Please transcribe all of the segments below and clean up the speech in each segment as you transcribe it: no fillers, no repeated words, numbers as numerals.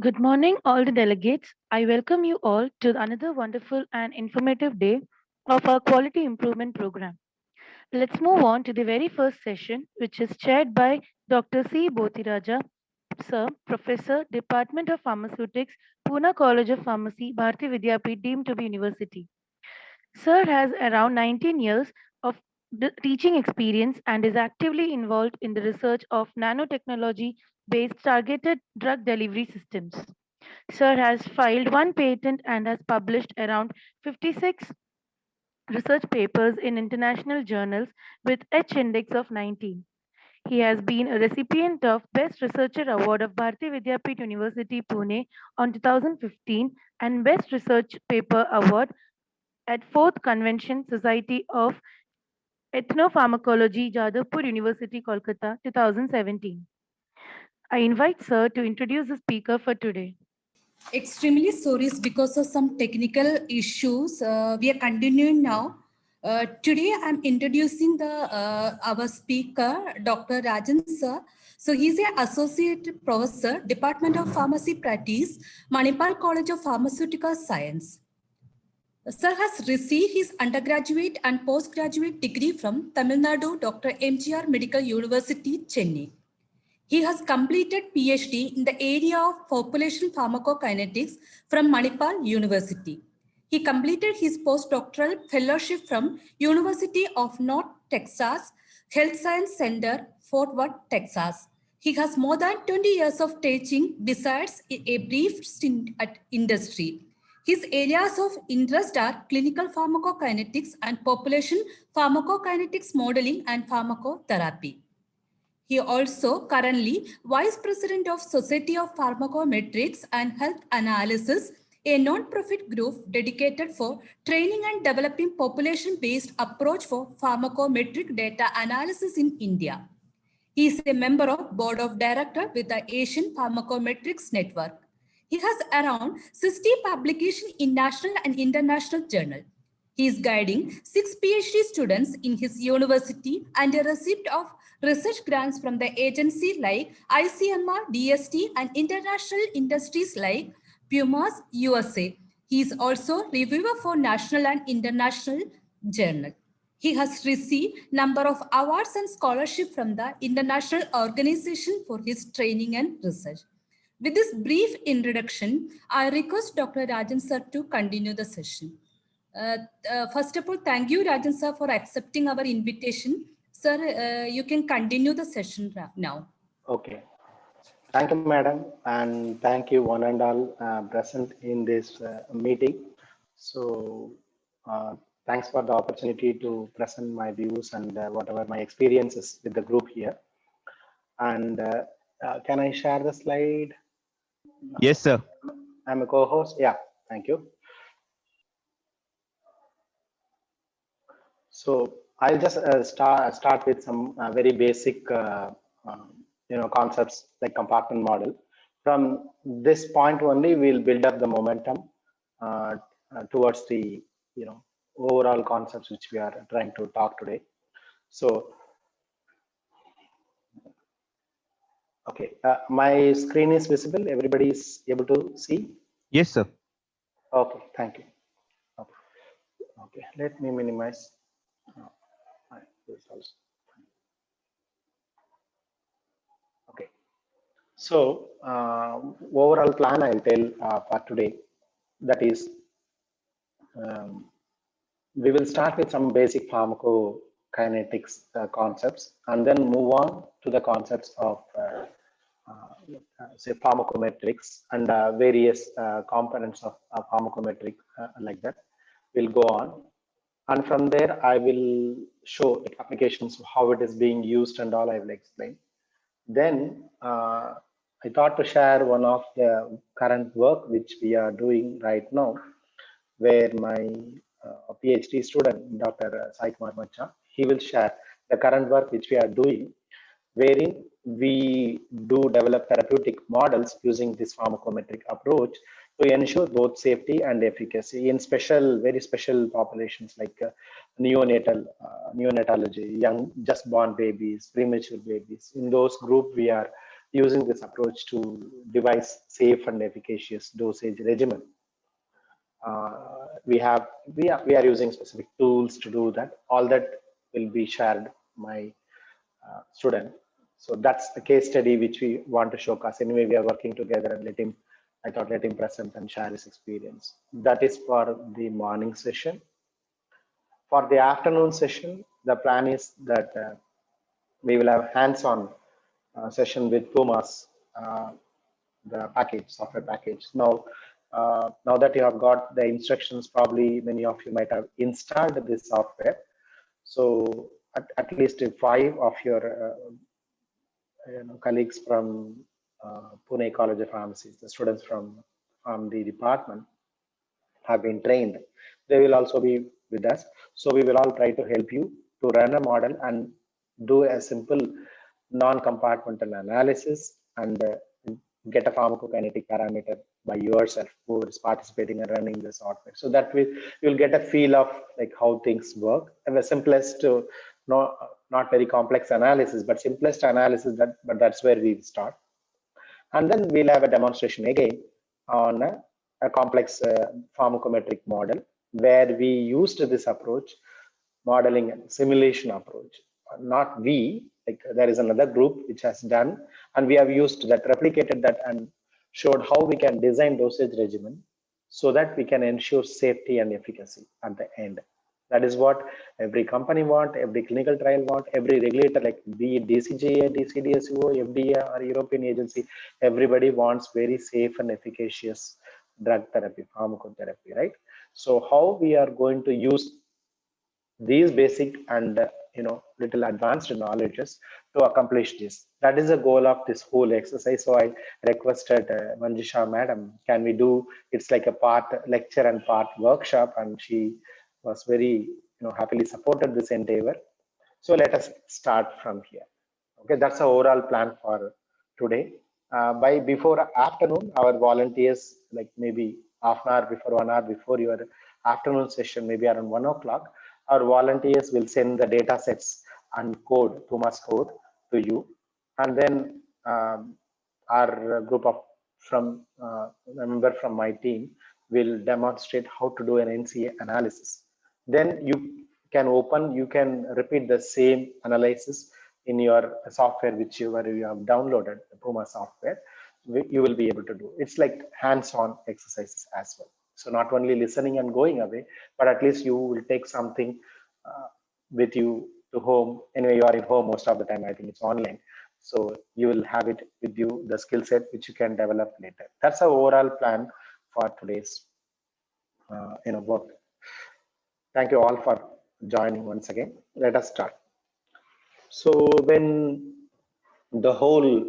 Good morning, all the delegates. I welcome you all to another wonderful and informative day of our Quality Improvement Program. Let's move on to the very first session, which is chaired by Dr. C. Bothiraja, Sir, Professor, Department of Pharmaceutics, Pune College of Pharmacy, Bharati Vidyapeeth, deemed to be university. Sir has around 19 years of teaching experience and is actively involved in the research of nanotechnology based targeted drug delivery systems. Sir has filed one patent and has published around 56 research papers in international journals with H index of 19. He has been a recipient of Best Researcher Award of Bharati Vidyapeeth University Pune on 2015 and Best Research Paper Award at 4th Convention Society of Ethnopharmacology, Jadavpur University, Kolkata, 2017. I invite Sir to introduce the speaker for today. Extremely sorry because of some technical issues. We are continuing now. Today I'm introducing the our speaker, Dr. Rajan sir. So he's an associate professor, Department of Pharmacy Practice, Manipal College of Pharmaceutical Science. Sir has received his undergraduate and postgraduate degree from Tamil Nadu Dr. MGR Medical University, Chennai. He has completed PhD in the area of population pharmacokinetics from Manipal University. He completed his postdoctoral fellowship from University of North Texas Health Science Center, Fort Worth, Texas. He has more than 20 years of teaching besides a brief stint at industry. His areas of interest are clinical pharmacokinetics and population pharmacokinetics modeling and pharmacotherapy. He also currently Vice President of Society of Pharmacometrics and Health Analysis, a non-profit group dedicated for training and developing population-based approach for pharmacometric data analysis in India. He is a member of Board of Directors with the Asian Pharmacometrics Network. He has around 60 publications in national and international journals. He is guiding 6 PhD students in his university and a receipt of research grants from the agency like ICMR, DST, and international industries like Pumas USA. He is also reviewer for national and international journal. He has received number of awards and scholarship from the International Organization for his training and research. With this brief introduction, I request Dr. Rajan sir to continue the session. First of all, thank you, Rajan sir, for accepting our invitation. Sir, you can continue the session now. Okay. Thank you, madam, and thank you one and all present in this meeting. So, thanks for the opportunity to present my views and whatever my experiences with the group here. And can I share the slide? Yes, sir. I'm a co-host. Yeah, thank you. So I'll just start with some very basic concepts like compartment model. From this point only, we'll build up the momentum towards the overall concepts which we are trying to talk today. So, okay, my screen is visible. Everybody is able to see? Yes, sir. Okay, thank you. Okay, let me minimize. Okay, so overall plan I'll tell for today, that is we will start with some basic pharmacokinetics concepts and then move on to the concepts of say pharmacometrics and various components of pharmacometric like that. We'll go on, and from there I will show the applications, how it is being used and all I will explain. Then I thought to share one of the current work which we are doing right now, where my PhD student, Dr. Sai Kumar Macha, he will share the current work which we are doing, wherein we do develop therapeutic models using this pharmacometric approach to ensure both safety and efficacy in very special populations like neonatology, young just born babies, premature babies. In those group, we are using this approach to devise safe and efficacious dosage regimen. We are using specific tools to do that. All that will be shared my student. So that's the case study which we want to showcase. Anyway, we are working together and I thought let him present and share his experience. That is for the morning session. For the afternoon session, the plan is that we will have hands-on session with Pumas, the package, software package. Now that you have got the instructions, probably many of you might have installed this software. So at least 5 of your colleagues from Pune College of Pharmacy, the students from the department have been trained. They will also be with us. So we will all try to help you to run a model and do a simple non-compartmental analysis and get a pharmacokinetic parameter by yourself who is participating and running the software. So that you'll get a feel of like how things work. And the simplest, not very complex analysis, but simplest analysis, but that's where we start. And then we'll have a demonstration again on a complex pharmacometric model where we used this approach, modeling and simulation approach. Not we, like there is another group which has done, and we have used that, replicated that, and showed how we can design dosage regimen so that we can ensure safety and efficacy at the end. That is what every company want, every clinical trial want, every regulator, like be it DCGA, DCDSO, FDA, or European agency, everybody wants very safe and efficacious drug therapy, pharmacotherapy, right? So how we are going to use these basic and little advanced knowledges to accomplish this. That is the goal of this whole exercise. So I requested Manjusha madam, can we do, it's like a part lecture and part workshop, and she was very happily supported this endeavor. So let us start from here. Okay, that's the overall plan for today. By before afternoon, our volunteers, like maybe half an hour before, 1 hour before your afternoon session, maybe around 1 o'clock, our volunteers will send the data sets and code, Pumas code, to you. And then our group of a member from my team will demonstrate how to do an NCA analysis. Then you can repeat the same analysis in your software where you have downloaded the Puma software. You will be able to do. It's like hands-on exercises as well. So not only listening and going away, but at least you will take something with you to home. Anyway, you are at home most of the time. I think it's online. So you will have it with you, the skill set which you can develop later. That's our overall plan for today's work. Thank you all for joining once again. Let us start. So when the whole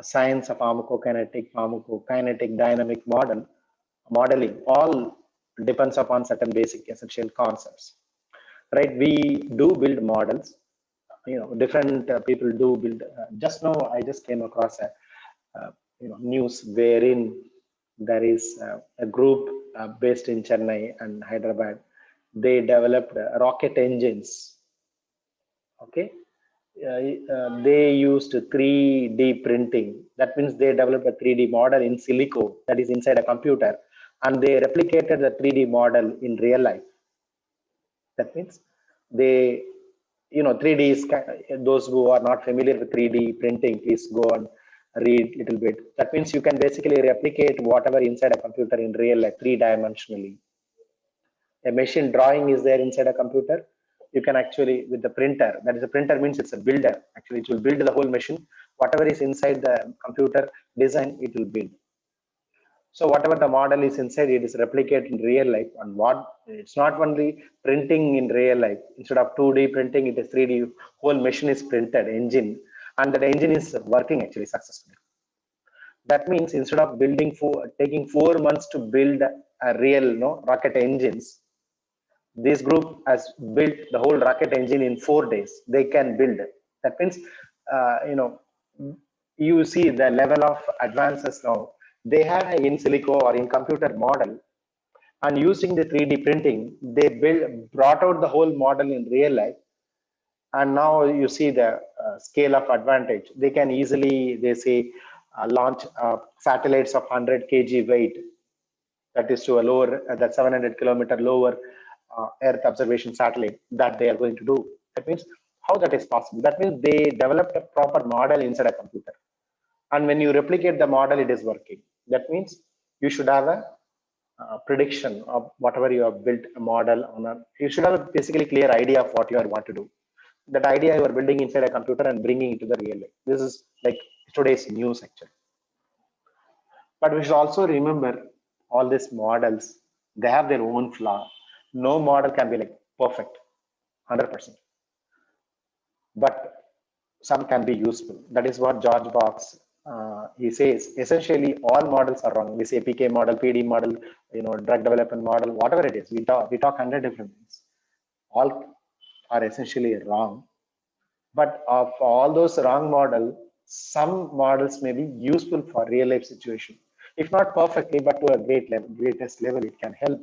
science of pharmacokinetic dynamic modeling all depends upon certain basic essential concepts, right? We do build models, different people do build. Just now I just came across a news wherein there is a group based in Chennai and Hyderabad. They developed rocket engines. Okay, they used 3D printing. That means they developed a 3D model in silico that is inside a computer, and they replicated the 3D model in real life. That means they, 3D is, those who are not familiar with 3D printing, please go and read a little bit. That means you can basically replicate whatever inside a computer in real life, 3-dimensionally. A machine drawing is there inside a computer. You can actually, with the printer, that is a printer means it's a builder. Actually, it will build the whole machine. Whatever is inside the computer design, it will build. So whatever the model is inside, it is replicated in real life. And it's not only printing in real life. Instead of 2D printing, it is 3D. Whole machine is printed, engine, and that engine is working actually successfully. That means instead of taking 4 months to build a real rocket engines, this group has built the whole rocket engine in 4 days. They can build it. That means, you see the level of advances now. They have an in silico or in computer model, and using the 3D printing, they brought out the whole model in real life, And now you see the scale of advantage. They can easily, they say, launch satellites of 100 kg weight, that is to a lower, that 700-kilometer lower Earth observation satellite that they are going to do. That means how that is possible. That means they developed a proper model inside a computer. And when you replicate the model, it is working. That means you should have a prediction of whatever you have built a model on. You should have a basically clear idea of what you want to do. That idea you are building inside a computer and bringing it to the real life. This is like today's news actually. But we should also remember all these models, they have their own flaw. No model can be like perfect, 100%. But some can be useful. That is what George Box, he says, essentially all models are wrong. We say PK model, PD model, drug development model, whatever it is, we talk 100 different things. All are essentially wrong. But of all those wrong models, some models may be useful for real life situation. If not perfectly, but to a greatest level, it can help.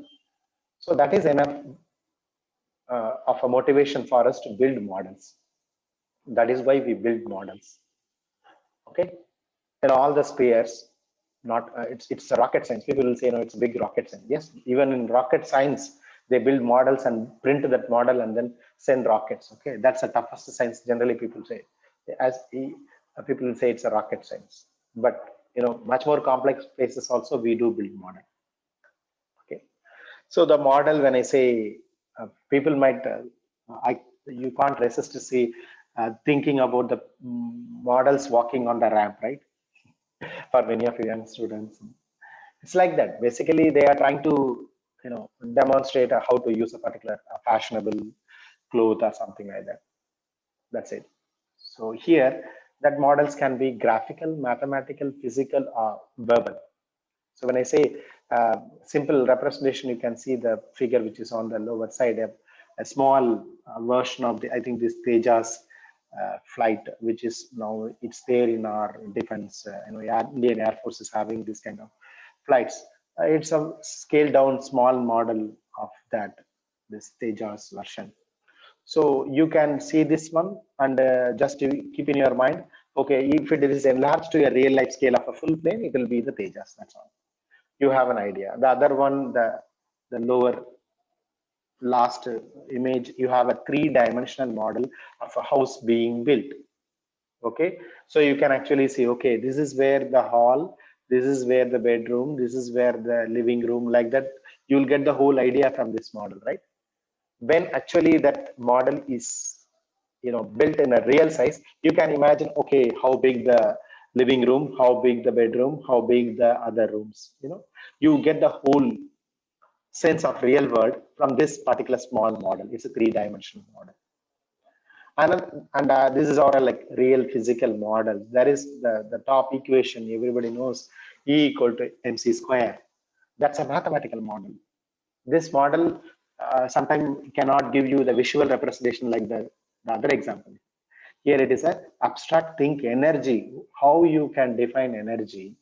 So that is enough of a motivation for us to build models. That is why we build models. Okay, in all the spheres, not it's a rocket science. People will say, no, it's a big rocket science. Yes, even in rocket science, they build models and print that model and then send rockets. Okay, that's the toughest science. Generally, people say, people will say it's a rocket science. But much more complex places also we do build model. Okay, so the model, when I say, people might, you can't resist to see thinking about the models walking on the ramp, right? For many of you young students, it's like that. Basically, they are trying to demonstrate how to use a particular fashionable cloth or something like that. That's it. So here, that models can be graphical, mathematical, physical, or verbal. So when I say simple representation, you can see the figure which is on the lower side, a small version of I think this Tejas flight, which is now it's there in our defense. Indian Air Force is having this kind of flights. It's a scaled down small model of that, this Tejas version. So you can see this one and just keep in your mind, okay, if it is enlarged to a real life scale of a full plane, it will be the Tejas, that's all. You have an idea. The other one, the lower last image, you have a 3-dimensional model of a house being built. Okay, so you can actually see, okay, this is where the hall, this is where the bedroom, this is where the living room, like that. You'll get the whole idea from this model, right? When actually that model is built in a real size, you can imagine, okay, how big the living room, how big the bedroom, how big the other rooms. You get the whole sense of real world from this particular small model. It's a 3-dimensional model. And this is our like real physical model. That is the top equation everybody knows, E equal to mc square. That's a mathematical model. This model sometimes cannot give you the visual representation like the other example. Here it is a abstract think energy, how you can define energy.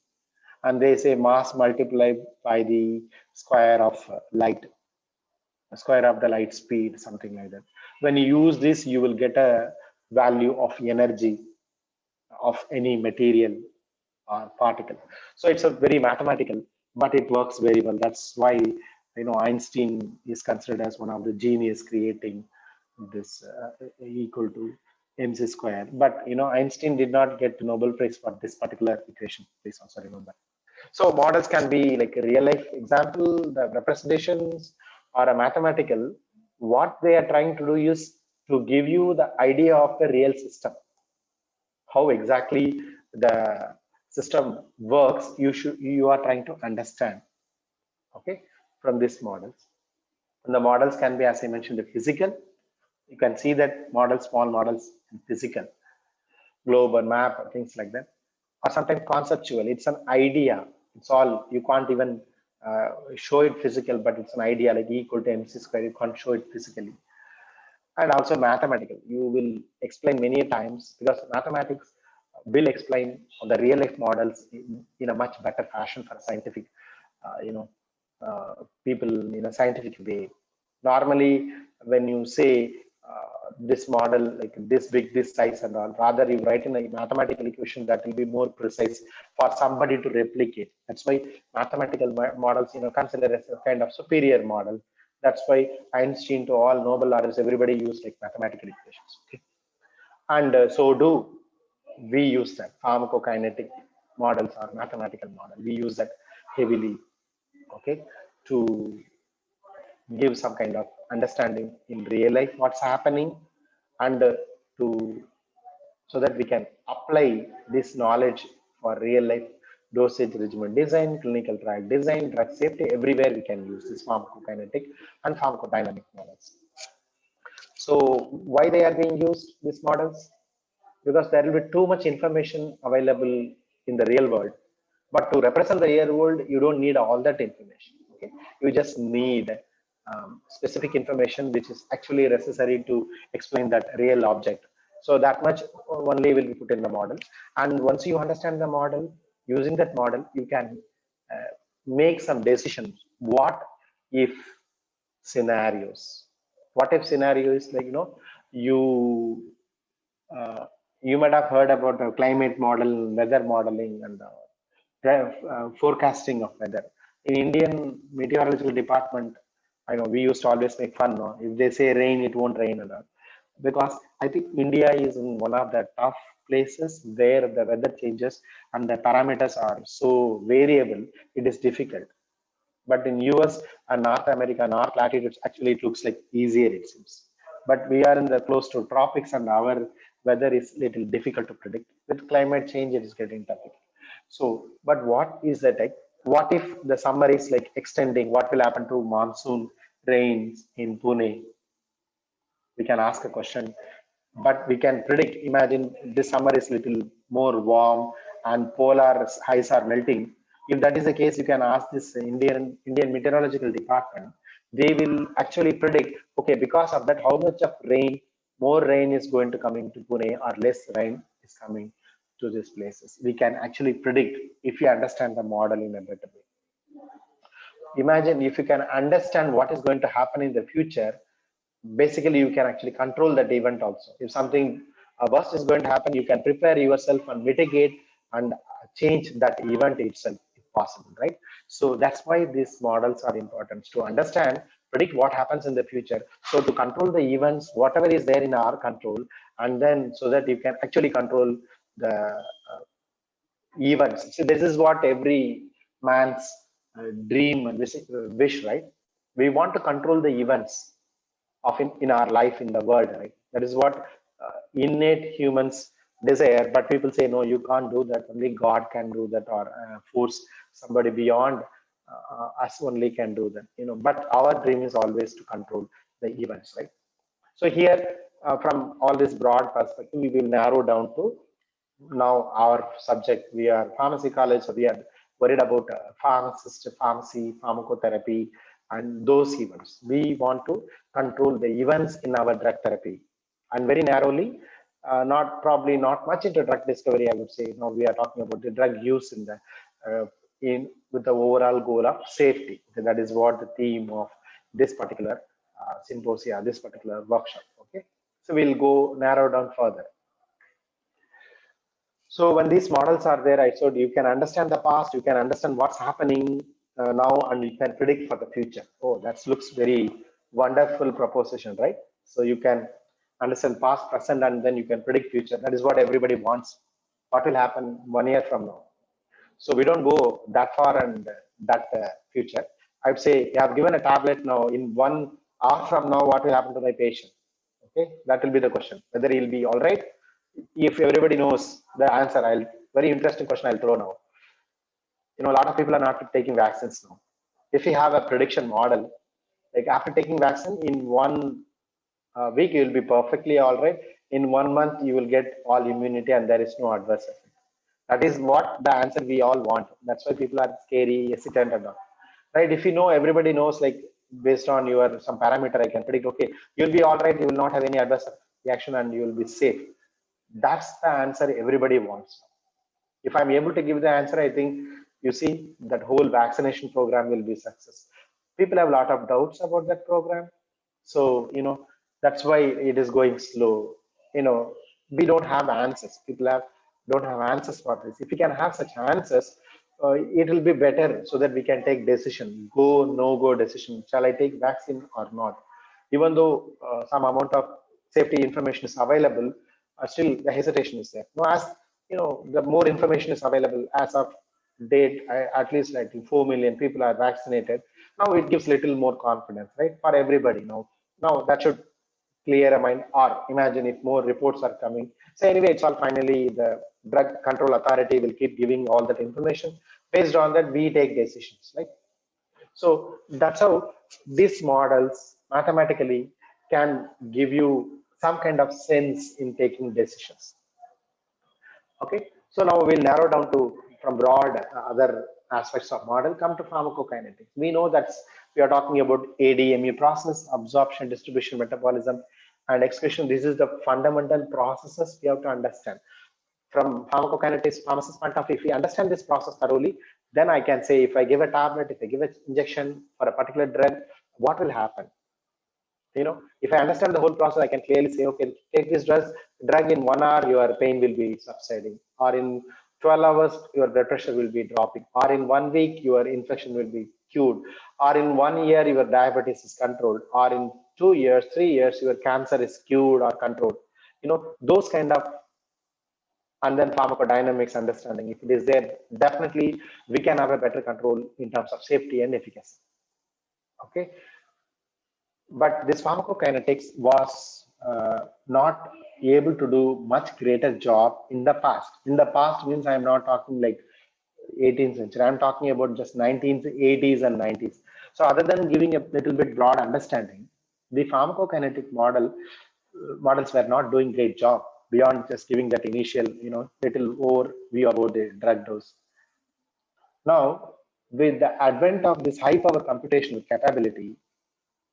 And they say mass multiplied by the square of light, square of the light speed, something like that. When you use this, you will get a value of energy of any material or particle. So it's a very mathematical, but it works very well. That's why Einstein is considered as one of the genius creating this equal to mc square. But Einstein did not get the Nobel Prize for this particular equation. Please also remember. So models can be like a real life example, the representations, or a mathematical. What they are trying to do is to give you the idea of the real system, how exactly the system works. You are trying to understand, okay, from these models. And the models can be, as I mentioned, the physical. You can see that models, small models, physical, globe or map or things like that, or sometimes conceptual. It's an idea. It's all, you can't even show it physical, but it's an idea like E equal to mc square. You can't show it physically. And also mathematical. You will explain many times, because mathematics will explain the real life models in a much better fashion for scientific, people in a scientific way. Normally, when you say this model like this big, this size and all. Rather, you write in a mathematical equation that will be more precise for somebody to replicate. That's why mathematical models, consider as a kind of superior model. That's why Einstein to all Nobel laureates, everybody used like mathematical equations. Okay, and so do we use that pharmacokinetic models or mathematical model. We use that heavily, okay, to give some kind of understanding in real life what's happening, and to so that we can apply this knowledge for real life dosage regimen design, clinical trial design, drug safety. Everywhere we can use this pharmacokinetic and pharmacodynamic models. So why they are being used, these models? Because there will be too much information available in the real world, but to represent the real world you don't need all that information. Okay, you just need specific information which is actually necessary to explain that real object. So that much only will be put in the model, and once you understand the model, using that model you can uh, make some decisions. What if scenarios? What if scenario is like, you uh, you might have heard about the climate model, weather modeling, and forecasting of weather. In Indian meteorological department, I know we used to always make fun. No? If they say rain, it won't rain and all. Because I think India is in one of the tough places where the weather changes and the parameters are so variable. It is difficult. But in US and North America, North latitudes, actually it looks like easier, it seems. But we are in the close to tropics and our weather is little difficult to predict. With climate change, it is getting difficult. So, but what is that like? What if the summer is like extending? What will happen to monsoon rains in Pune? We can ask a question, but we can predict. Imagine this summer is little more warm and polar ice are melting. If that is the case, you can ask this Indian meteorological department. They will actually predict, okay, because of that, how much of rain, more rain is going to come into Pune or less rain is coming to these places. We can actually predict if you understand the model in a better way. Imagine if you can understand what is going to happen in the future, basically you can actually control that event also. If something worse is going to happen, you can prepare yourself and mitigate and change that event itself if possible, right? So that's why these models are important, to understand, predict what happens in the future, so to control the events whatever is there in our control, and then so that you can actually control the events. So this is what every man's dream and wish, right? We want to control the events of in our life in the world, right? That is what innate humans desire. But people say, no, you can't do that. Only God can do that, or force somebody beyond us only can do that. But our dream is always to control the events, right? So here, from all this broad perspective, we will narrow down to now our subject. We are pharmacy college, so we are worried about pharmacist, pharmacy, pharmacotherapy, and those events. We want to control the events in our drug therapy, and very narrowly, not much into drug discovery, I would say. Now we are talking about the drug use in the in with the overall goal of safety. Okay, that is what the theme of this particular symposia, this particular workshop. Okay, so we'll go narrow down further. So when these models are there, I showed you can understand the past, you can understand what's happening now, and you can predict for the future. Oh, that looks very wonderful proposition, right? So you can understand past, present, and then you can predict future. That is what everybody wants. What will happen 1 year from now? So we don't go that far and that future. I'd say, I have given a tablet now. In 1 hour from now, what will happen to my patient? Okay, that will be the question. Whether he'll be all right. If everybody knows the answer, very interesting question I'll throw now. A lot of people are not taking vaccines now. If you have a prediction model, like after taking vaccine in 1 week, you will be perfectly all right. In 1 month, you will get all immunity and there is no adverse effect. That is what the answer we all want. That's why people are scary, hesitant, and all. Right? If you know, everybody knows, like based on your some parameter, I can predict. Okay, you'll be all right. You will not have any adverse reaction, and you will be safe. That's the answer everybody wants. If I'm able to give the answer, I think you see that whole vaccination program will be success. People have a lot of doubts about that program. So, That's why it is going slow. We don't have answers. People don't have answers for this. If we can have such answers, it will be better so that we can take decision, go, no go decision. Shall I take vaccine or not? Even though some amount of safety information is available, still the hesitation is there. No, as the more information is available as of date, at least I think 4 million people are vaccinated. Now it gives little more confidence, right, for everybody. Now that should clear a mind. Or imagine if more reports are coming. So anyway, it's all finally the drug control authority will keep giving all that information. Based on that, we take decisions, right? So that's how these models mathematically can give you some kind of sense in taking decisions. Okay, so now we'll narrow down to from broad other aspects of model, come to pharmacokinetics. We know that we are talking about ADME process, absorption, distribution, metabolism, and excretion. This is the fundamental processes we have to understand. From pharmacokinetics, pharmacist point of view, if we understand this process thoroughly, then I can say if I give a tablet, if I give an injection for a particular drug, what will happen? If I understand the whole process, I can clearly say, okay, take this drug in 1 hour, your pain will be subsiding, or in 12 hours, your blood pressure will be dropping, or in 1 week, your infection will be cured, or in 1 year, your diabetes is controlled, or in 2 years, 3 years, your cancer is cured or controlled. Those kind of, and then pharmacodynamics understanding. If it is there, definitely we can have a better control in terms of safety and efficacy. Okay. But this pharmacokinetics was not able to do much greater job in the past. In the past means I'm not talking like 18th century. I'm talking about just 1980s and 90s. So other than giving a little bit broad understanding, the pharmacokinetic models were not doing great job beyond just giving that initial, little overview about the drug dose. Now, with the advent of this high power computational capability,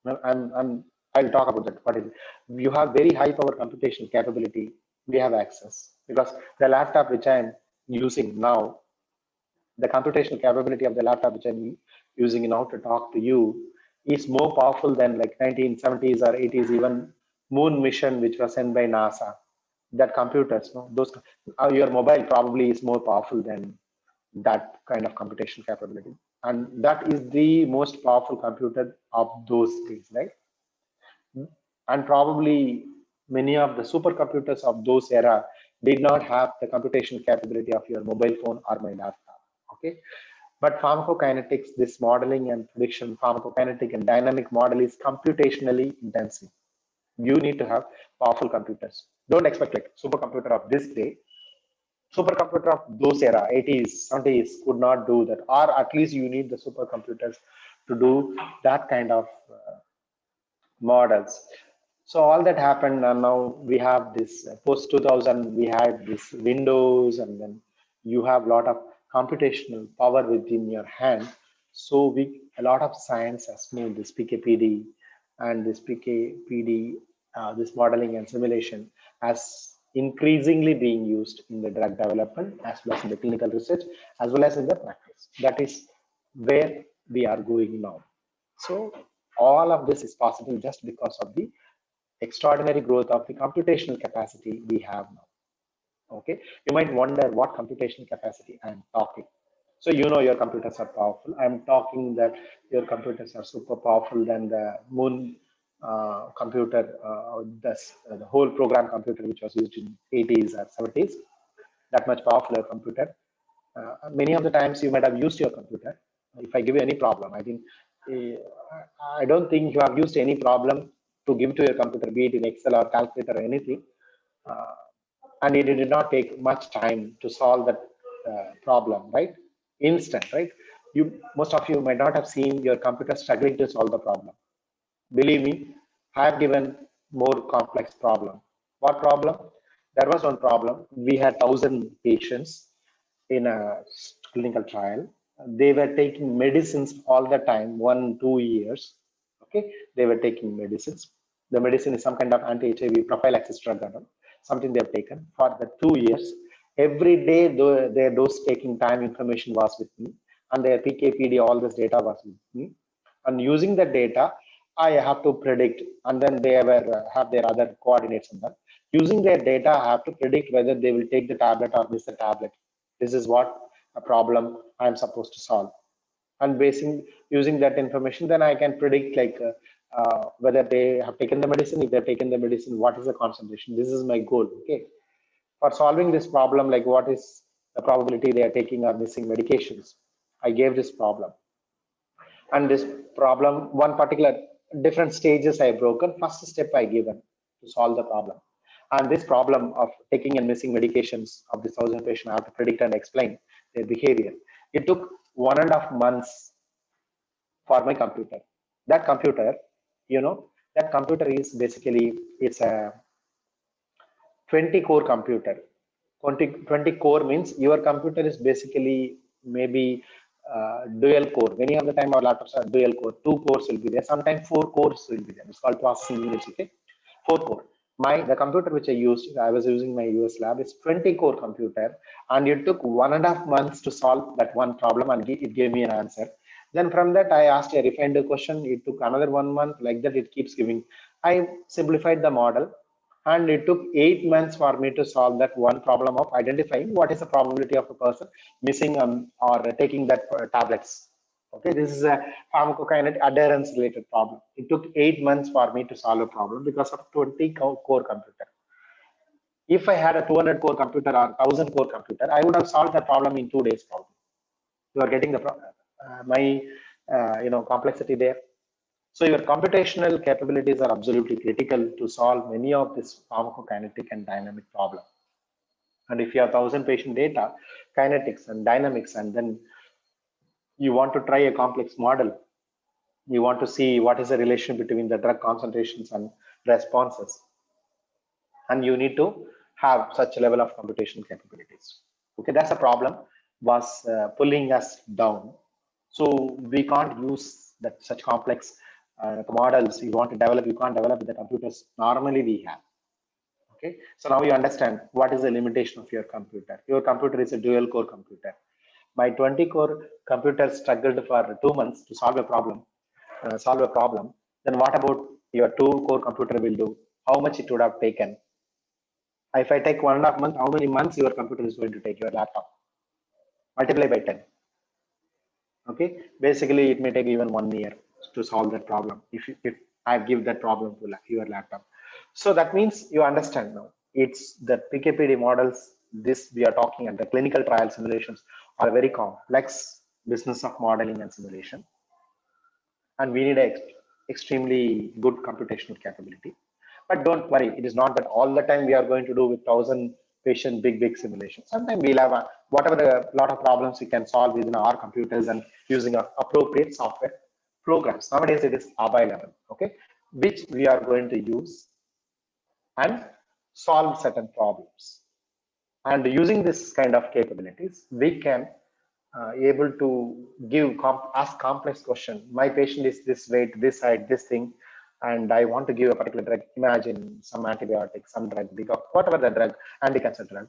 I'll talk about that. What is it? You have very high power computational capability. We have access because the laptop which I'm using now, the computational capability of the laptop which I'm using now to talk to you is more powerful than like 1970s or 80s, even moon mission which was sent by NASA. That computers, those your mobile probably is more powerful than that kind of computational capability, and that is the most powerful computer of those days, right? And probably many of the supercomputers of those era did not have the computational capability of your mobile phone or my laptop. Okay, but pharmacokinetics, this modeling and prediction, pharmacokinetic and dynamic model is computationally intensive. You need to have powerful computers. Don't expect like supercomputer of this day. Supercomputer of those era, 80s, 70s, could not do that, or at least you need the supercomputers to do that kind of models. So all that happened, and now we have this post 2000. We had this Windows, and then you have a lot of computational power within your hand. So a lot of science has moved this PKPD and this PKPD, this modeling and simulation, as increasingly being used in the drug development as well as in the clinical research as well as in the practice. That is where we are going now. So all of this is possible just because of the extraordinary growth of the computational capacity we have now. Okay, you might wonder what computational capacity I'm talking. So your computers are powerful. I'm talking that your computers are super powerful than the moon computer, the whole program computer which was used in 80s or 70s. That much powerful computer. Many of the times you might have used your computer. If I give you any problem, I don't think you have used any problem to give to your computer, be it in Excel or calculator or anything. And it did not take much time to solve that problem, right? Instant, right? Most of you might not have seen your computer struggling to solve the problem. Believe me, I have given more complex problem. What problem? There was one problem. We had 1,000 patients in a clinical trial. They were taking medicines all the time, 1-2 years. Okay, they were taking medicines. The medicine is some kind of anti-HIV prophylaxis drug, something they have taken for the 2 years. Every day, their dose taking time information was with me, and their PKPD, all this data was with me. And using the data, I have to predict, and then they have their other coordinates in that. Using their data, I have to predict whether they will take the tablet or miss the tablet. This is what a problem I'm supposed to solve. And using that information, then I can predict like whether they have taken the medicine. If they've taken the medicine, what is the concentration? This is my goal. Okay. For solving this problem, like what is the probability they are taking or missing medications? I gave this problem. And this problem, one particular different stages I broken. First step I given to solve the problem. And this problem of taking and missing medications of this 1,000 patient, I have to predict and explain their behavior. It took 1.5 months for my computer. That computer, that computer is basically, it's a 20 core computer. 20 core means your computer is basically maybe dual core. Many of the time our laptops are dual core. 2 cores will be there. Sometimes 4 cores will be there. It's called processing units. Okay, 4 core. The computer which I was using my US lab is 20 core computer, and it took 1.5 months to solve that one problem, and it gave me an answer. Then from that I asked a refined question. It took another 1 month. Like that, it keeps giving. I simplified the model, and it took 8 months for me to solve that one problem of identifying what is the probability of a person missing or taking that tablets. Okay, this is a pharmacokinetic adherence related problem. It took 8 months for me to solve a problem because of 20 core computer. If I had a 200 core computer or 1,000 core computer, I would have solved the problem in 2 days problem. You are getting the complexity there. So your computational capabilities are absolutely critical to solve many of this pharmacokinetic and dynamic problem. And if you have 1,000 patient data, kinetics and dynamics, and then you want to try a complex model, you want to see what is the relation between the drug concentrations and responses, and you need to have such a level of computational capabilities. Okay, that's a problem was pulling us down. So we can't use that such complex models you want to develop. You can't develop with the computers normally we have. Okay, so now you understand what is the limitation of your computer. Your computer is a dual core computer. My 20 core computer struggled for 2 months to solve a problem. Then what about your 2 core computer will do? How much it would have taken? If I take 1.5 months, how many months your computer is going to take, your laptop? Multiply by 10. Okay, basically it may take even 1 year to solve that problem if I give that problem to your laptop. So that means you understand now. It's the PKPD models, this we are talking, and the clinical trial simulations are very complex business of modeling and simulation. And we need extremely good computational capability. But don't worry, it is not that all the time we are going to do with 1,000 patient big simulation. Sometimes we'll have whatever the lot of problems we can solve within our computers and using appropriate software programs. Nowadays it is ABAI level, okay, which we are going to use and solve certain problems. And using this kind of capabilities, we can able to ask complex question. My patient is this weight, this height, this thing, and I want to give a particular drug. Imagine some antibiotic, some drug, whatever the drug, anti-cancer drug.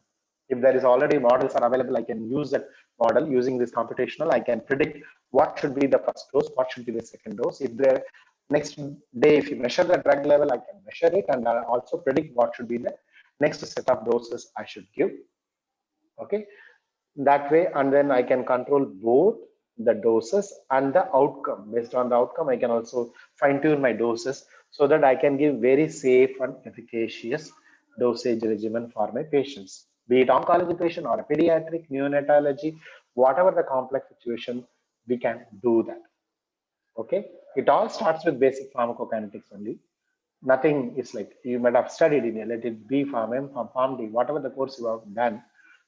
If there is already models are available, I can use that model using this computational. I can predict what should be the first dose, what should be the second dose. If the next day, if you measure the drug level, I can measure it and also predict what should be the next set of doses I should give. Okay, that way, and then I can control both the doses and the outcome. Based on the outcome, I can also fine-tune my doses so that I can give very safe and efficacious dosage regimen for my patients, be it oncology patient or a pediatric, neonatology, whatever the complex situation, we can do that. Okay, it all starts with basic pharmacokinetics only. Nothing is like you might have studied in let it be Pharm M, Pharm D, whatever the course you have done.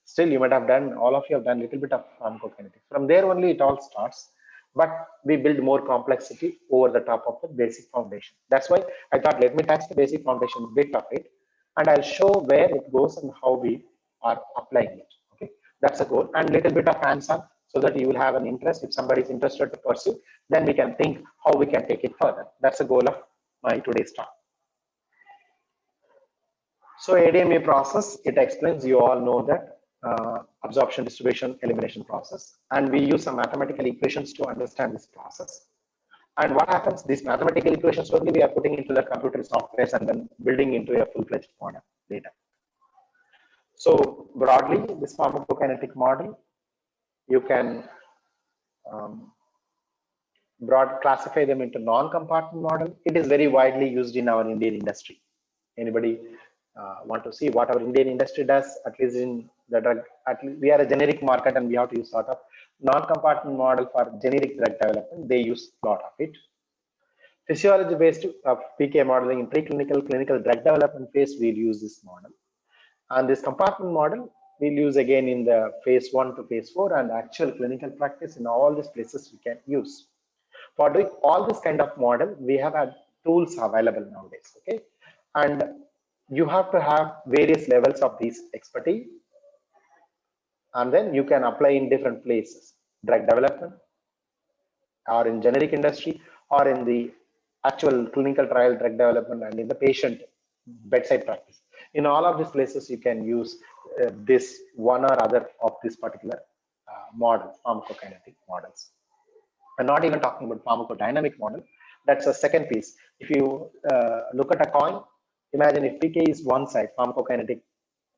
Still, you might have done, all of you have done a little bit of pharmacokinetics. From there only it all starts, but we build more complexity over the top of the basic foundation. That's why I thought, let me touch the basic foundation bit of it, and I'll show where it goes and how we are applying it. Okay, that's the goal, and little bit of hands-on so that you will have an interest. If somebody is interested to pursue, then we can think how we can take it further. That's the goal of my today's talk. So ADME process, it explains, you all know that absorption, distribution, elimination process, and we use some mathematical equations to understand this process. And what happens? These mathematical equations only we are putting into the computer softwares and then building into a full-fledged model data. So broadly, this pharmacokinetic model, you can classify them into non-compartment model. It is very widely used in our Indian industry. Anybody want to see what our Indian industry does? At least in the drug, at least we are a generic market and we have to use sort of non-compartment model for generic drug development. They use a lot of it. Physiology-based PK modeling in preclinical, clinical drug development phase, we'll use this model. And this compartment model, we'll use again in the phase 1 to phase 4 and actual clinical practice in all these places we can use. For doing all this kind of model, we have had tools available nowadays, okay? And you have to have various levels of these expertise, and then you can apply in different places, drug development, or in generic industry, or in the actual clinical trial drug development, and in the patient bedside practice. In all of these places, you can use this one or other of this particular model, pharmacokinetic models. I'm not even talking about pharmacodynamic model. That's a second piece. If you look at a coin, imagine if PK is one side, pharmacokinetic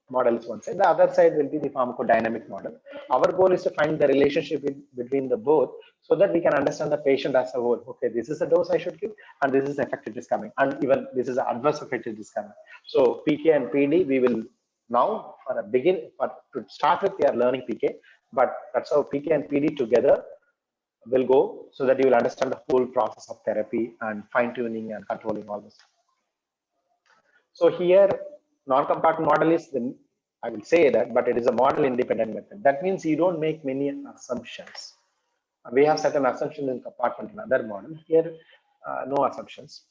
model is one side, the other side will be the pharmacodynamic model. Our goal is to find the relationship between the both so that we can understand the patient as a whole. Okay, this is the dose I should give, and this is the effect it is coming, and even this is the adverse effect it is coming. So PK and PD, we will now for a to start with, we are learning PK, but that's how PK and PD together will go so that you will understand the whole process of therapy and fine-tuning and controlling all this. So here, non-compartment model is the, I will say that, but it is a model independent method. That means you don't make many assumptions. We have certain assumptions in compartment in other model. Here, no assumptions.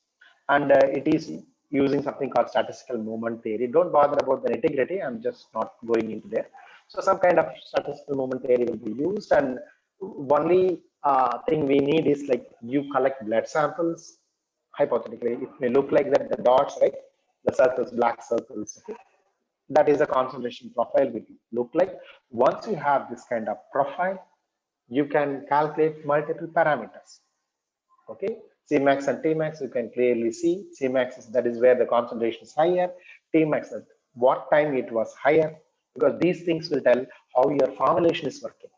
And it is using something called statistical movement theory. Don't bother about the nitty-gritty. I'm just not going into there. So some kind of statistical movement theory will be used, and only thing we need is like you collect blood samples. Hypothetically, it may look like that the dots, right? The circles, black circles. Okay? That is a concentration profile will look like. Once you have this kind of profile, you can calculate multiple parameters. Okay, Cmax and Tmax you can clearly see. Cmax is, that is where the concentration is higher. Tmax at what time it was higher, because these things will tell how your formulation is working.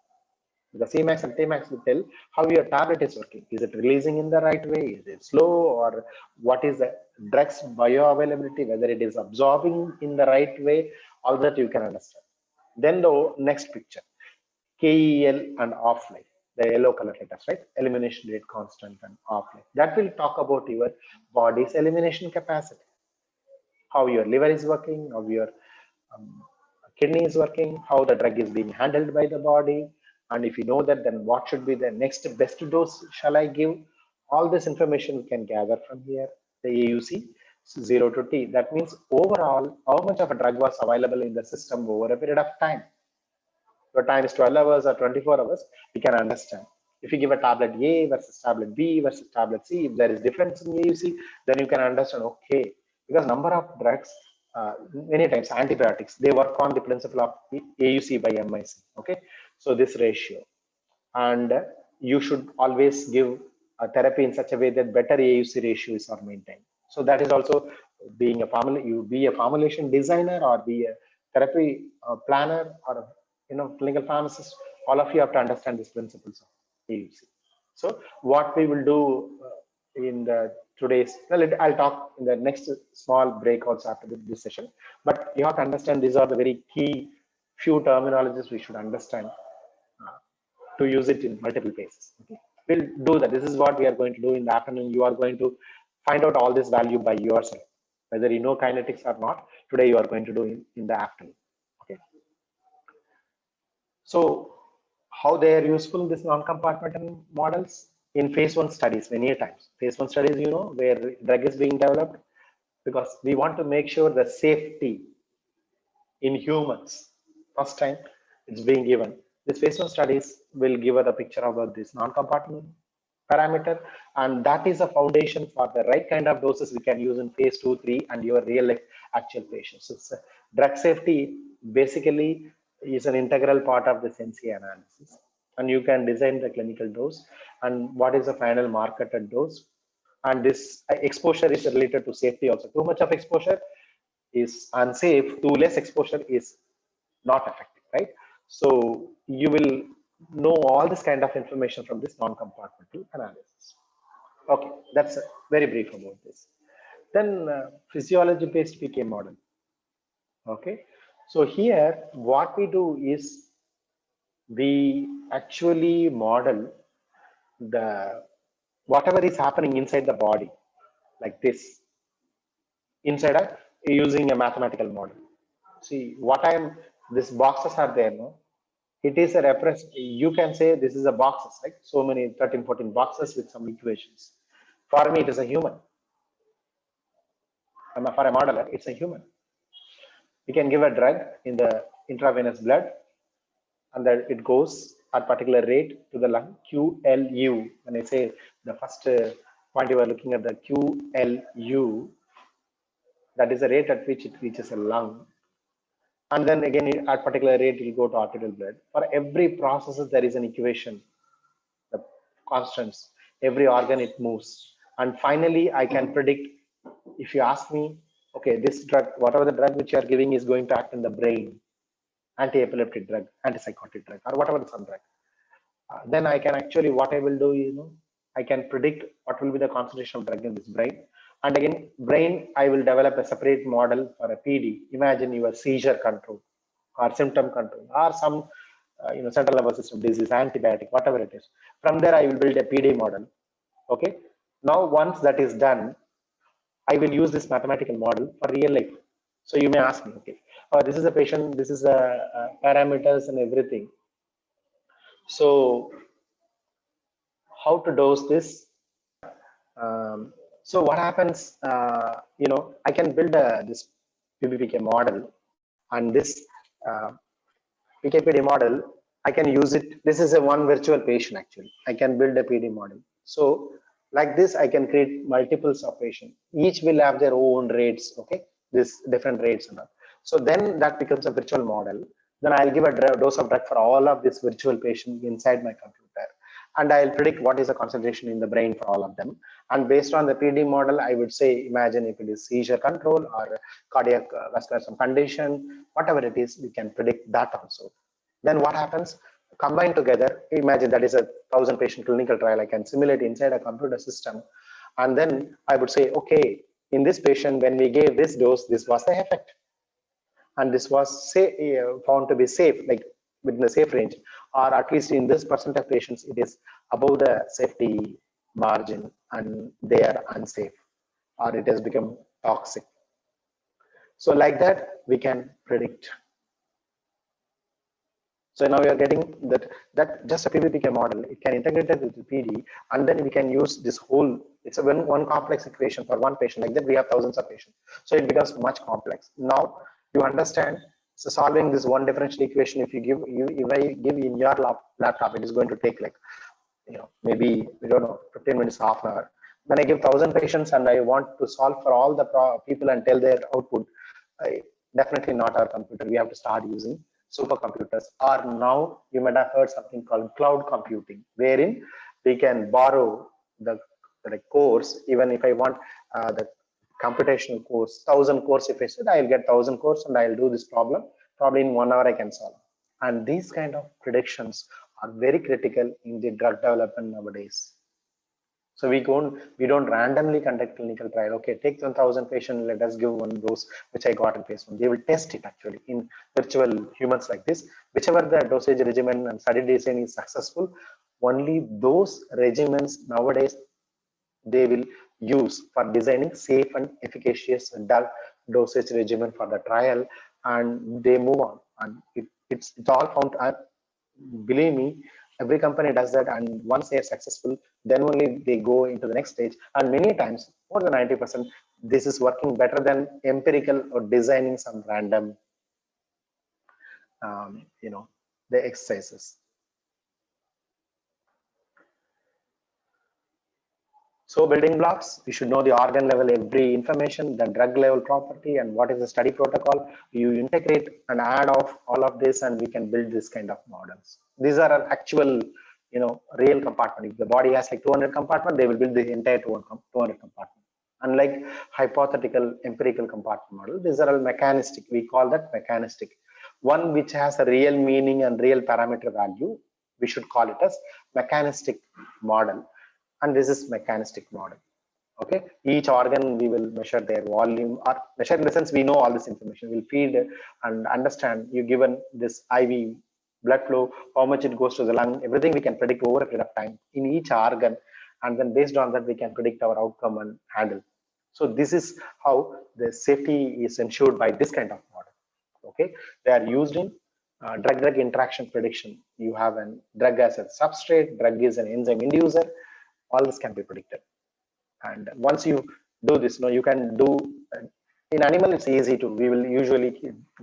The Cmax and Tmax will tell how your tablet is working. Is it releasing in the right way? Is it slow? Or what is the drug's bioavailability? Whether it is absorbing in the right way? All that you can understand. Then the next picture, KEL and off-life, the yellow color letters, right? Elimination rate constant and off-life. That will talk about your body's elimination capacity. How your liver is working, how your kidney is working, how the drug is being handled by the body. And if you know that, then what should be the next best dose shall I give? All this information we can gather from here. The AUC 0 to T. That means overall, how much of a drug was available in the system over a period of time. Your time is 12 hours or 24 hours, we can understand. If you give a tablet A versus tablet B versus tablet C, if there is difference in AUC, then you can understand, okay, because number of drugs, many times antibiotics, they work on the principle of AUC by MIC, okay? So this ratio, and you should always give a therapy in such a way that better AUC ratios are maintained. So that is also being a formula, you be a formulation designer or be a therapy planner or clinical pharmacist, all of you have to understand these principles of AUC. So what we will do in the today's, well, I'll talk in the next small breakouts after this session, but you have to understand these are the very key few terminologies we should understand to use it in multiple places. Okay, we'll do that. This is what we are going to do in the afternoon. You are going to find out all this value by yourself, whether you know kinetics or not. Today you are going to do in the afternoon. Okay. So how they are useful, this non-compartmental models in phase 1 studies many times. Phase 1 studies, where drug is being developed, because we want to make sure the safety in humans first time it's being given. This phase 1 studies will give us a picture about this non-compartment parameter, and that is a foundation for the right kind of doses we can use in phase 2, 3, and your real life actual patients. It's drug safety basically is an integral part of this NCA analysis. and you can design the clinical dose and what is the final marketed dose. And this exposure is related to safety also. Too much of exposure is unsafe, too less exposure is not effective, right? So you will know all this kind of information from this non-compartmental analysis. Okay, that's very brief about this. Then physiology-based PK model. Okay, so here what we do is we actually model the whatever is happening inside the body, like this, inside a using a mathematical model. See what these boxes are there, no? It is a reference. You can say this is a boxes, right? So many 13, 14 boxes with some equations. For me, it is a human. For a modeler, it's a human. We can give a drug in the intravenous blood, and that it goes at particular rate to the lung, QLU. When I say the first point you are looking at the QLU, that is the rate at which it reaches a lung. And then again, at particular rate, it will go to arterial blood. For every process, there is an equation, the constants, every organ it moves. And finally, I can predict, if you ask me, okay, this drug, whatever the drug which you are giving is going to act in the brain, anti-epileptic drug, antipsychotic drug, or whatever some drug. Then I can actually, what I will do, I can predict what will be the concentration of drug in this brain. And again, brain, I will develop a separate model for a PD. Imagine your seizure control or symptom control or some central nervous system disease, antibiotic, whatever it is. From there, I will build a PD model. Okay. Now, once that is done, I will use this mathematical model for real life. So you may ask me, okay, this is a patient, this is the parameters and everything. So how to dose this? So what happens, I can build this PBPK model, and this PKPD model, I can use it. This is a one virtual patient actually. I can build a PD model. So like this, I can create multiples of patients. Each will have their own rates, okay? This different rates and all. So then that becomes a virtual model. Then I'll give a dose of drug for all of this virtual patient inside my computer. And I'll predict what is the concentration in the brain for all of them. And based on the PD model, I would say, imagine if it is seizure control or cardiac vascular some condition, whatever it is, we can predict that also. Then what happens? Combined together, imagine that is a 1,000 patient clinical trial. I can simulate inside a computer system. And then I would say, okay, in this patient, when we gave this dose, this was the effect. And this was found to be safe, like within the safe range, or at least in this percent of patients, it is above the safety margin and they are unsafe, or it has become toxic. So like that, we can predict. So now we are getting that just a PBPK model, it can integrate it with the PD, and then we can use this whole, it's a one complex equation for one patient. Like that, we have thousands of patients. So it becomes much complex. Now you understand, so solving this one differential equation, if I give in your laptop, it is going to take like, maybe, we don't know, 15 minutes, half an hour. When I give 1,000 patients and I want to solve for all the people and tell their output, definitely not our computer. We have to start using supercomputers. Or now you might have heard something called cloud computing, wherein we can borrow the course. Even if I want the computational course, 1,000 course, if I said I'll get 1,000 course and I'll do this problem, probably in 1 hour I can solve. And these kind of predictions are very critical in the drug development nowadays. So we don't randomly conduct clinical trial. Okay, take 1,000 patients, let us give one dose, which I got in phase 1. They will test it actually in virtual humans like this. Whichever the dosage regimen and study design is successful, only those regimens nowadays they will use for designing safe and efficacious dosage regimen for the trial, and they move on. And it's all found. Believe me, every company does that, and once they are successful, then only they go into the next stage. And many times, more than 90%, this is working better than empirical or designing some random, the exercises. So building blocks, you should know the organ level, every information, the drug level property, and what is the study protocol. You integrate and add off all of this, and we can build this kind of models. These are an actual, real compartment. If the body has like 200 compartment, they will build the entire 200 compartment. Unlike hypothetical empirical compartment model, these are all mechanistic. We call that mechanistic. One which has a real meaning and real parameter value, we should call it as mechanistic model. And this is mechanistic model. Okay, each organ we will measure their volume, or measure in the sense we know all this information. We'll feed and understand. You given this IV blood flow, how much it goes to the lung, everything we can predict over a period of time in each organ, and then based on that we can predict our outcome and handle. So this is how the safety is ensured by this kind of model. Okay, they are used in drug-drug interaction prediction. You have a drug as a substrate, drug is an enzyme inducer. All this can be predicted. And once you do this, you can do in animal, it's easy to. We will usually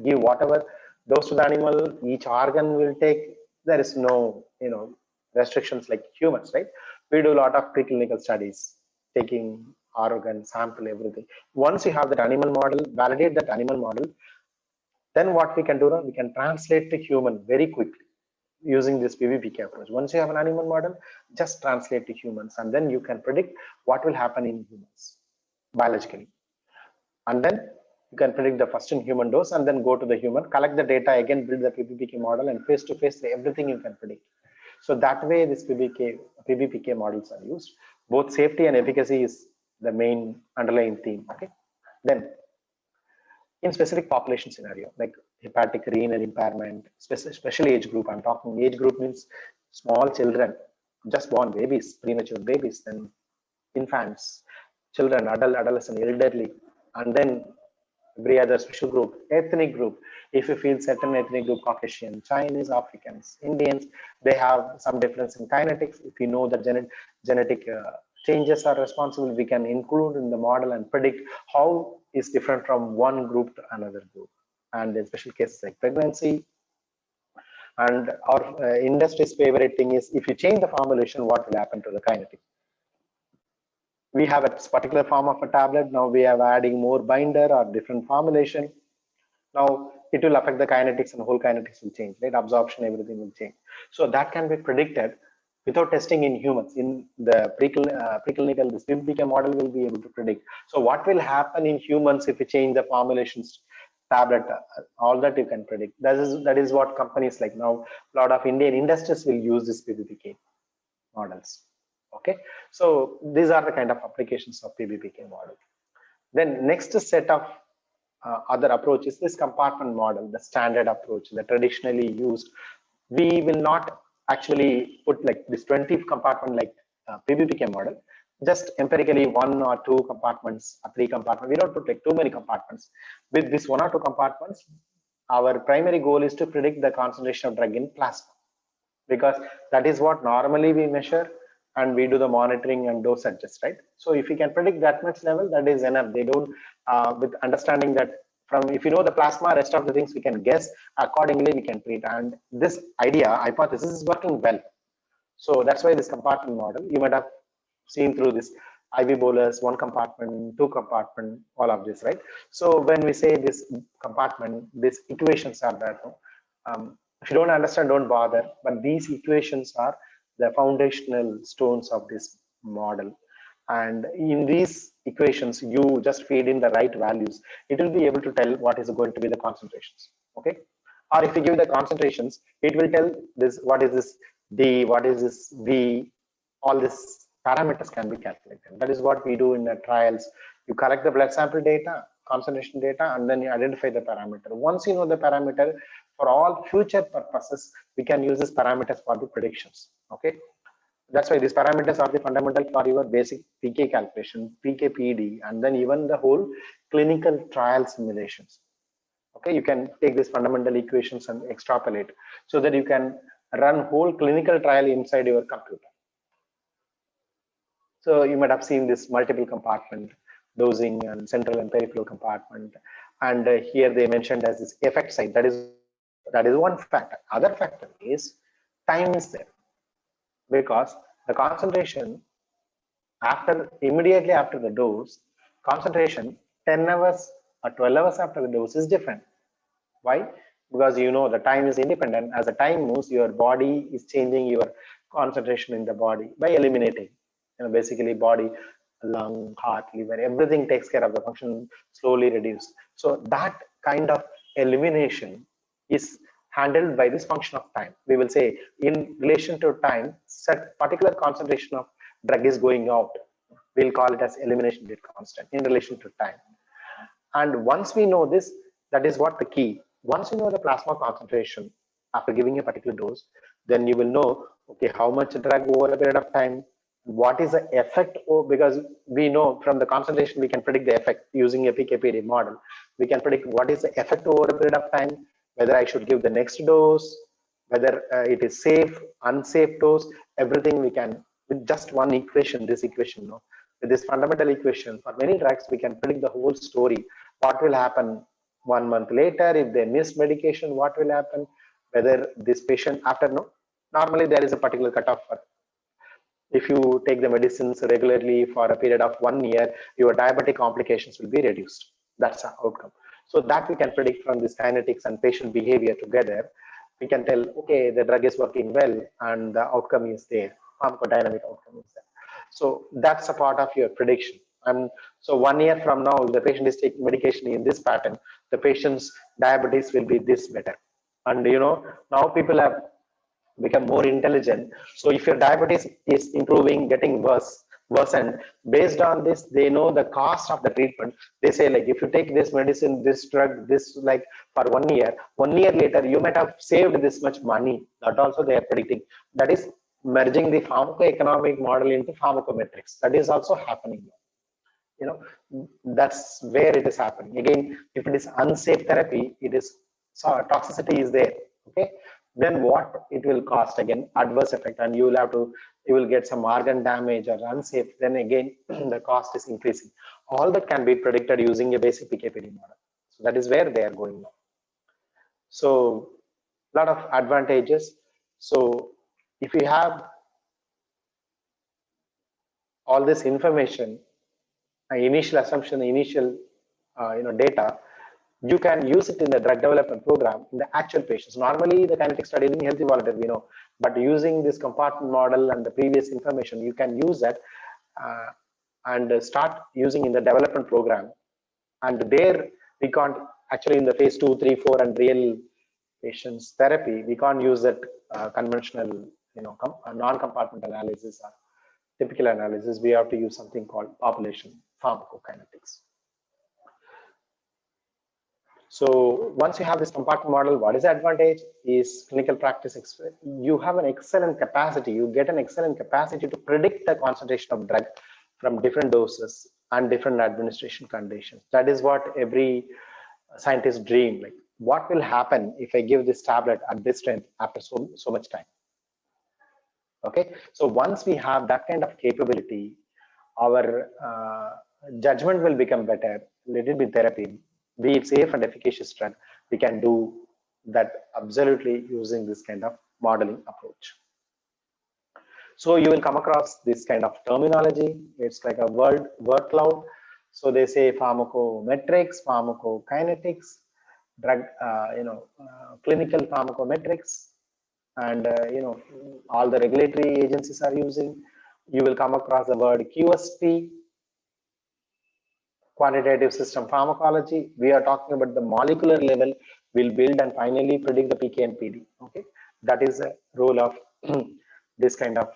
give whatever dose to the animal, each organ will take. There is no, restrictions like humans, right? We do a lot of preclinical studies, taking organ sample, everything. Once you have that animal model, validate that animal model, then what we can do now, we can translate to human very quickly using this PBPK approach. Once you have an animal model, just translate to humans, and then you can predict what will happen in humans biologically. And then you can predict the first in human dose, and then go to the human, collect the data, again build the PBPK model, and face to face everything you can predict. So that way this PBPK models are used. Both safety and efficacy is the main underlying theme. Okay, then in specific population scenario like hepatic renal impairment, special age group, I'm talking age group means small children, just born babies, premature babies, then infants, children, adolescent, elderly, and then every other special group, ethnic group. If you feel certain ethnic group, Caucasian, Chinese, Africans, Indians, they have some difference in kinetics. If you know that genetic changes are responsible, we can include in the model and predict how is different from one group to another group. And in special cases like pregnancy, and our industry's favorite thing is if you change the formulation, what will happen to the kinetics? We have a particular form of a tablet. Now we are adding more binder or different formulation. Now it will affect the kinetics, and the whole kinetics will change, right? Absorption, everything will change. So that can be predicted without testing in humans. In the preclinical, this PBPK model will be able to predict. So what will happen in humans if you change the formulations tablet, all that you can predict. That is what companies like now, a lot of Indian industries will use this PBPK models. Okay, so these are the kind of applications of PBPK model. Then next set of other approach is this compartment model, the standard approach, the traditionally used. We will not actually put like this 20 compartment like PBPK model, just empirically 1 or 2 compartments, or 3 compartments. We don't put like too many compartments. With this 1 or 2 compartments, our primary goal is to predict the concentration of drug in plasma, because that is what normally we measure, and we do the monitoring and dose adjust, right? So if you can predict that much level, that is enough. They don't, with understanding that from, if you know the plasma, rest of the things we can guess accordingly, we can treat. And this hypothesis is working well. So that's why this compartment model, you might have seen through this IV bolus, 1 compartment, 2 compartment, all of this, right? So when we say this compartment, these equations are there. If you don't understand, don't bother. But these equations are the foundational stones of this model. And in these equations, you just feed in the right values. It will be able to tell what is going to be the concentrations. Okay. Or if you give the concentrations, it will tell this, what is this D, what is this V, all these parameters can be calculated. That is what we do in the trials. You collect the blood sample data, concentration data, and then you identify the parameter. Once you know the parameter, for all future purposes, we can use these parameters for the predictions. Okay, that's why these parameters are the fundamental for your basic PK calculation, PK/PD, and then even the whole clinical trial simulations. Okay, you can take these fundamental equations and extrapolate so that you can run whole clinical trial inside your computer. So you might have seen this multiple compartment dosing and central and peripheral compartment, and here they mentioned as this effect site. That is one factor. Other factor is time is there, because the concentration Immediately after the dose, concentration 10 hours or 12 hours after the dose is different. Why? Because you know the time is independent. As the time moves, your body is changing your concentration in the body by eliminating. Basically body, lung, heart, liver, everything takes care of the function, slowly reduced. So that kind of elimination is handled by this function of time. We will say in relation to time, set particular concentration of drug is going out. We'll call it as elimination rate constant in relation to time. And once we know this, that is what the key. Once you know the plasma concentration after giving a particular dose, then you will know, okay, how much drug over a period of time, what is the effect, because we know from the concentration, we can predict the effect using a PKPD model. We can predict what is the effect over a period of time, whether I should give the next dose, whether it is safe, unsafe dose, everything we can, with just one equation, this equation, no? With this fundamental equation, for many drugs, we can predict the whole story. What will happen 1 month later if they miss medication? What will happen? Whether this patient after normally there is a particular cutoff for. If you take the medicines regularly for a period of 1 year, your diabetic complications will be reduced. That's the outcome. So that we can predict from this kinetics and patient behavior together. We can tell, okay, the drug is working well and the outcome is there. Pharmacodynamic outcome is there. So that's a part of your prediction. And so 1 year from now, if the patient is taking medication in this pattern, the patient's diabetes will be this better. And now people have become more intelligent. So if your diabetes is improving, getting worsened, based on this, they know the cost of the treatment. They say, like, if you take this medicine, this drug, this, like, for 1 year later, you might have saved this much money. That also they are predicting. That is merging the pharmacoeconomic model into pharmacometrics. That is also happening. That's where it is happening. Again, if it is unsafe therapy, it is, so toxicity is there. Okay, then what it will cost, again, adverse effect, and you will get some organ damage or unsafe, then again the cost is increasing. All that can be predicted using a basic PKPD model. So that is where they are going now. So a lot of advantages. So if you have all this information, initial assumption, initial data, you can use it in the drug development program in the actual patients. Normally, the kinetic study in healthy volunteer, we know, but using this compartment model and the previous information, you can use that and start using in the development program. And there, we can't actually in the phase 2, 3, 4, and real patients therapy, we can't use that conventional, non-compartment analysis or typical analysis. We have to use something called population pharmacokinetics. So once you have this compartment model, what is the advantage is clinical practice. You have an excellent capacity. You get an excellent capacity to predict the concentration of drug from different doses and different administration conditions. That is what every scientist dream. Like, what will happen if I give this tablet at this strength after so much time? Okay, so once we have that kind of capability, our judgment will become better. Let it be therapy, be it safe and efficacious drug, we can do that absolutely using this kind of modeling approach. So you will come across this kind of terminology. It's like a word cloud. So they say pharmacometrics, pharmacokinetics, drug, clinical pharmacometrics, and all the regulatory agencies are using. You will come across the word QSP, quantitative system pharmacology. We are talking about the molecular level. We'll build and finally predict the PK and PD. Okay, that is the role of this kind of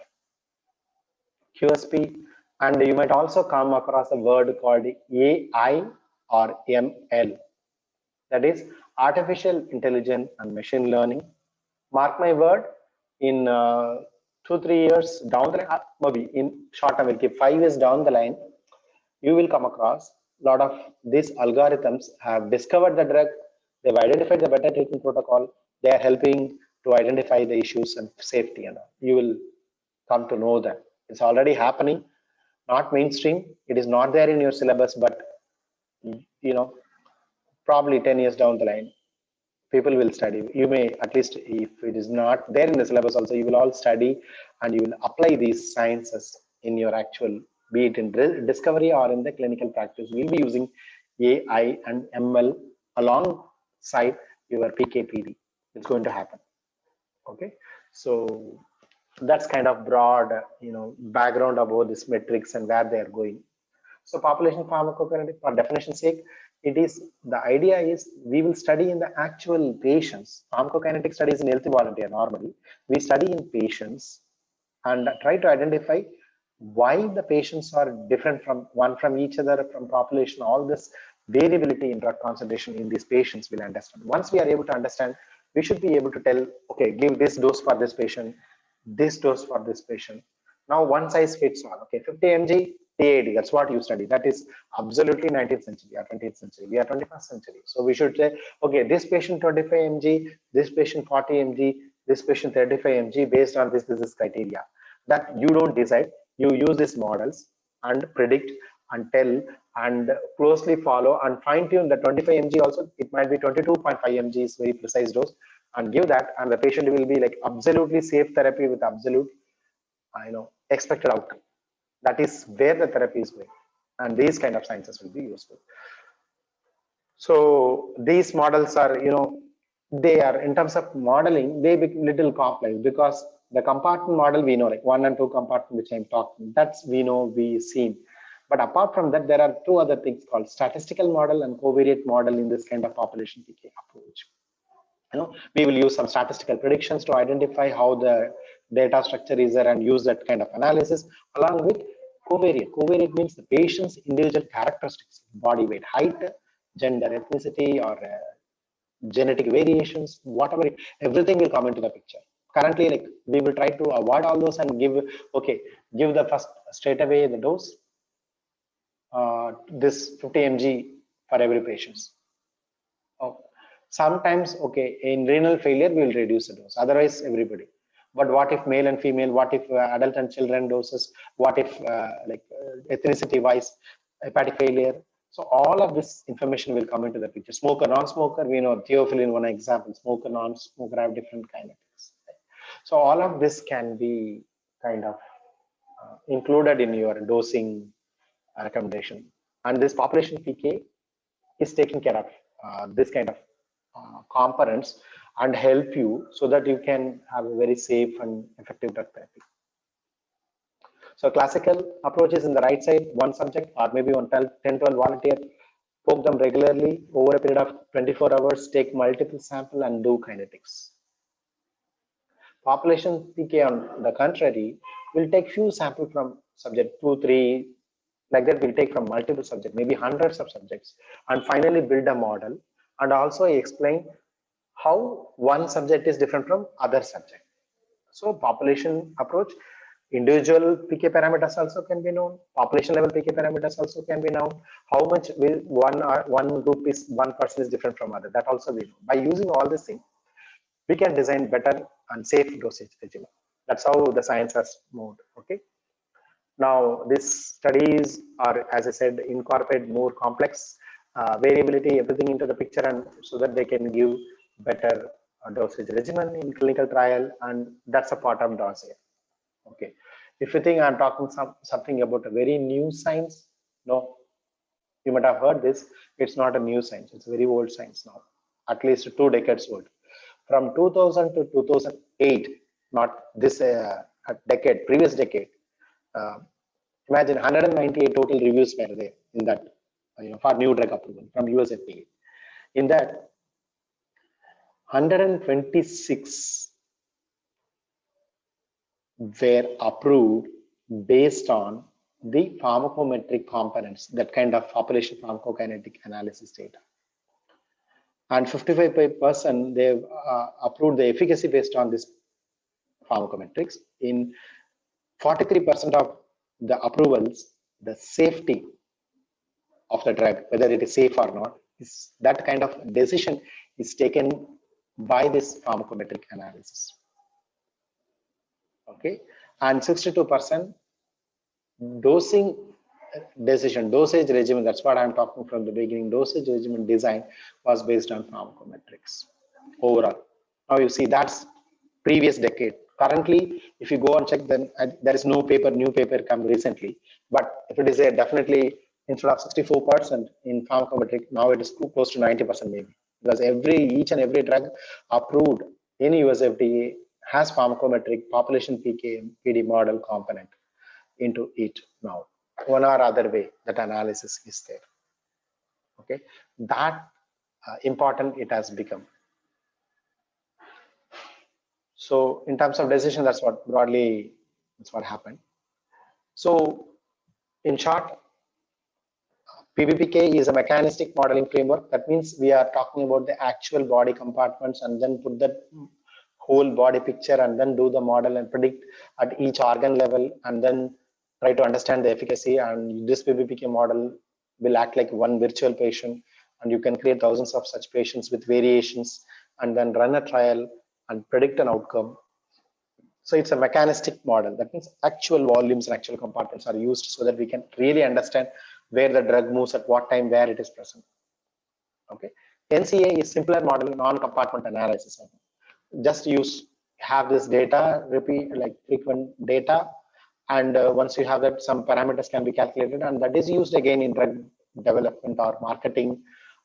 QSP. And you might also come across a word called AI or ML. That is artificial intelligence and machine learning. Mark my word, in 2-3 years down the line, maybe in short term, we'll keep 5 years down the line, you will come across a lot of these algorithms have discovered the drug, they've identified the better treatment protocol, they are helping to identify the issues and safety, and you will come to know that it's already happening. Not mainstream, it is not there in your syllabus, but probably 10 years down the line, people will study. You may, at least if it is not there in the syllabus also, you will all study and you will apply these sciences in your actual be it in discovery or in the clinical practice. We'll be using AI and ML alongside your PKPD. It's going to happen. Okay, so that's kind of broad, background about this metrics and where they are going. So population pharmacokinetic, for definition's sake, the idea is we will study in the actual patients. Pharmacokinetic studies in healthy volunteer normally. We study in patients and try to identify why the patients are different from each other, from population. All this variability in drug concentration in these patients will understand. Once we are able to understand, we should be able to tell, okay, give this dose for this patient, this dose for this patient. Now one size fits all. Okay, 50 mg TAD, that's what you study. That is absolutely 19th century or 20th century. We are 21st century. So we should say, okay, this patient 25 mg, this patient 40 mg, this patient 35 mg based on this criteria. That you don't decide. You use these models and predict and tell and closely follow and fine tune the 25 mg also. It might be 22.5 mg is very precise dose, and give that, and the patient will be like absolutely safe therapy with absolute expected outcome. That is where the therapy is going, and these kind of sciences will be useful. So these models are, they are, in terms of modeling, they become little complex because the compartment model we know, like 1 and 2 compartment, which I'm talking, that's we know, we seen. But apart from that, there are two other things called statistical model and covariate model in this kind of population PK approach. We will use some statistical predictions to identify how the data structure is there and use that kind of analysis, along with covariate. Covariate means the patient's individual characteristics, body weight, height, gender, ethnicity, or genetic variations, whatever, everything will come into the picture. Currently, like, we will try to avoid all those and give the first straight away the dose, this 50 mg for every patient. Sometimes, okay, in renal failure, we will reduce the dose, otherwise everybody. But what if male and female? What if adult and children doses? What if ethnicity wise, hepatic failure? So all of this information will come into the picture. Smoker, non-smoker, we know theophylline, one example. Smoker, non-smoker have different kinetics. So all of this can be kind of included in your dosing recommendation. And this population PK is taking care of this kind of components and help you so that you can have a very safe and effective drug therapy. So classical approach is in the right side, one subject or maybe 10-12 volunteer, poke them regularly over a period of 24 hours, take multiple sample and do kinetics. Population PK, on the contrary, will take few sample from subject 2, 3, like that. Will take from multiple subjects, maybe hundreds of subjects, and finally build a model. And also explain how one subject is different from other subject. So population approach, individual PK parameters also can be known. Population level PK parameters also can be known. How much will one group is, one person is different from other, that also we know. By using all these things, we can design better and safe dosage regimen. That's how the science has moved. Okay. Now these studies are, as I said, incorporate more complex variability, everything into the picture, and so that they can give better dosage regimen in clinical trial, and that's a part of dossier. Okay, if you think I'm talking something about a very new science, no, you might have heard this. It's not a new science, it's a very old science now, at least 2 decades old. From 2000 to 2008, not this decade, previous decade, imagine 198 total reviews were there in that, for new drug approval from US FDA. In that, 126 were approved based on the pharmacometric components, that kind of population pharmacokinetic analysis data. And 55% they've approved the efficacy based on this pharmacometrics. In 43% of the approvals, the safety of the drug, whether it is safe or not, is that kind of decision is taken by this pharmacometric analysis. Okay, and 62% dosing decision, dosage regimen, that's what I'm talking from the beginning, dosage regimen design was based on pharmacometrics overall. Now you see that's previous decade, Currently, if you go and check, then there is no new paper come recently. But if it is a definitely instead of 64% in pharmacometric, now it is close to 90% maybe, because each and every drug approved in US FDA has pharmacometric population PK PD model component into it now. One or other way that analysis is there. Okay, that important it has become. So in terms of decision, that's what happened. So in short, PBPK is a mechanistic modeling framework. That means we are talking about the actual body compartments and then put the whole body picture and then do the model and predict at each organ level and then try to understand the efficacy. And this PBPK model will act like one virtual patient, and you can create thousands of such patients with variations and then run a trial and predict an outcome. So it's a mechanistic model. That means actual volumes and actual compartments are used so that we can really understand where the drug moves at what time, where it is present. Okay. NCA is simpler model, non-compartment analysis. Just have this data, repeat like frequent data, and once you have that, some parameters can be calculated, and that is used again in drug development or marketing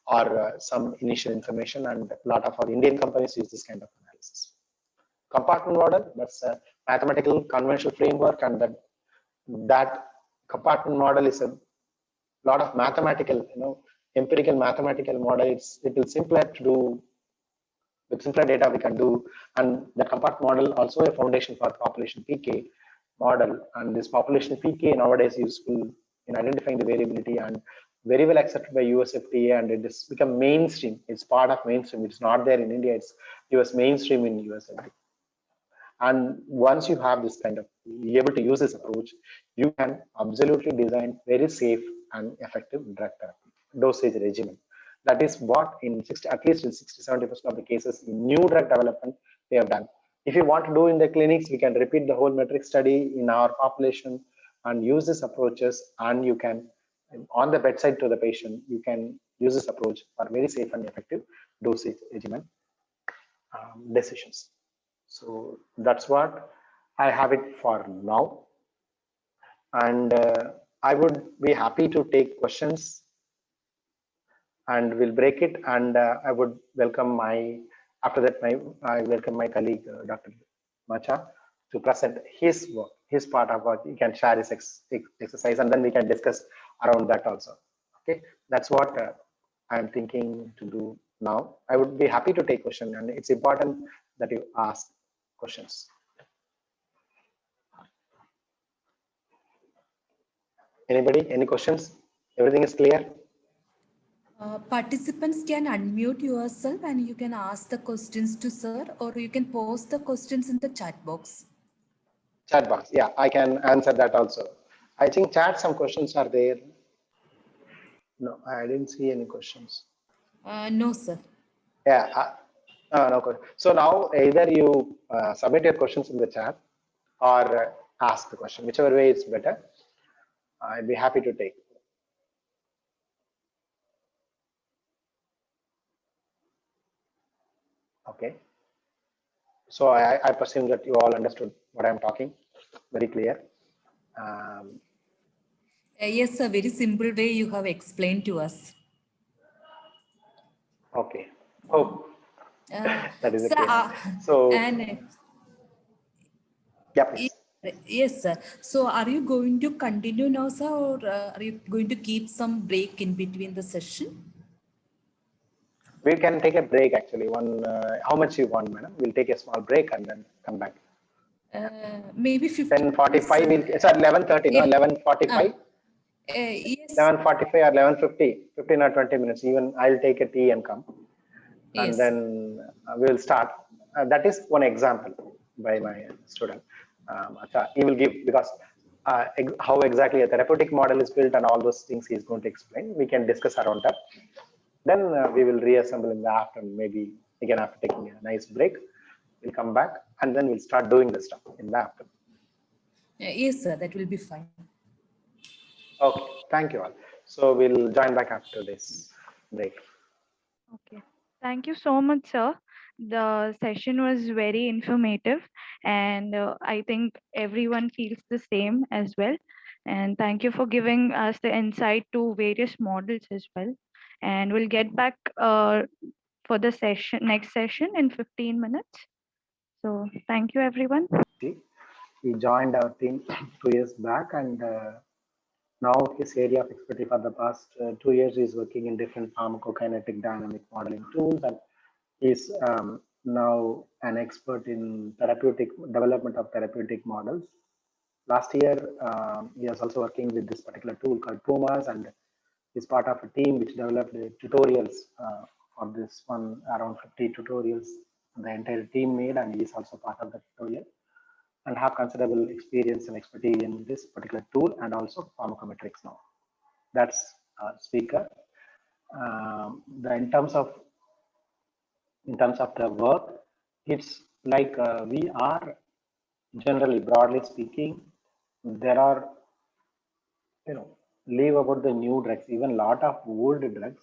or some initial information. And a lot of our Indian companies use this kind of analysis. Compartment model, that's a mathematical conventional framework, and that compartment model is a lot of mathematical, empirical mathematical model. It is simpler to do. With simpler data we can do, and the compartment model also a foundation for population PK model. And this population PK nowadays is useful in identifying the variability and very well accepted by US FDA, and it has become mainstream. It's part of mainstream. It's not there in India. It's US mainstream in US FDA. And once you have this kind of, be able to use this approach, you can absolutely design very safe and effective drug therapy dosage regimen. That is what at least in 60-70% of the cases in new drug development we have done. If you want to do in the clinics, we can repeat the whole metric study in our population and use these approaches, and you can, on the bedside to the patient, you can use this approach for very safe and effective dosage regimen decisions. So that's what I have it for now. And I would be happy to take questions, and we'll break it. And I would welcome after that, I welcome my colleague, Dr. Macha, to present his work, his part of what he can share his exercise, and then we can discuss around that also. Okay, that's what I'm thinking to do now. I would be happy to take questions, and it's important that you ask questions. Anybody, any questions? Everything is clear? Participants can unmute yourself and you can ask the questions to sir, or you can post the questions in the chat box. Chat box, yeah, I can answer that also. I think chat, some questions are there. No, I didn't see any questions. No, sir. Yeah, no question. So now either you submit your questions in the chat or ask the question, whichever way is better. I'd be happy to take. Okay. So I presume that you all understood what I'm talking. Very clear. Yes, sir. Very simple way you have explained to us. Okay. Hope that is sir, clear. So yeah, please. Yes, sir. So are you going to continue now, sir, or are you going to keep some break in between the session? We can take a break actually. How much you want, madam? We'll take a small break and then come back. Maybe 15. 10:45. It's at 11:30. No, 11:45. Yes. 11:45 or 11:50. 15 or 20 minutes. Even I'll take a tea and come, and yes. Then we'll start. That is one example by my student. He will give, because how exactly a therapeutic model is built and all those things he's going to explain. We can discuss around that. Then we will reassemble in the afternoon, maybe again after taking a nice break. We'll come back and then we'll start doing the stuff in the afternoon. Yes, sir, that will be fine. Okay, thank you all. So we'll join back after this break. Okay, thank you so much, sir. The session was very informative, and I think everyone feels the same as well. And thank you for giving us the insight to various models as well. And we'll get back for the next session in 15 minutes. So thank you, everyone. He joined our team 2 years back, and now his area of expertise for the past 2 years is working in different pharmacokinetic dynamic modeling tools, and he's now an expert in therapeutic development of therapeutic models. Last year, he was also working with this particular tool called Pumas, and is part of a team which developed tutorials for this one, around 50 tutorials the entire team made, and he is also part of the tutorial and have considerable experience and expertise in this particular tool and also pharmacometrics now. That's speaker. In terms of the work, it's like we are generally, broadly speaking, there are, leave about the new drugs, even lot of old drugs,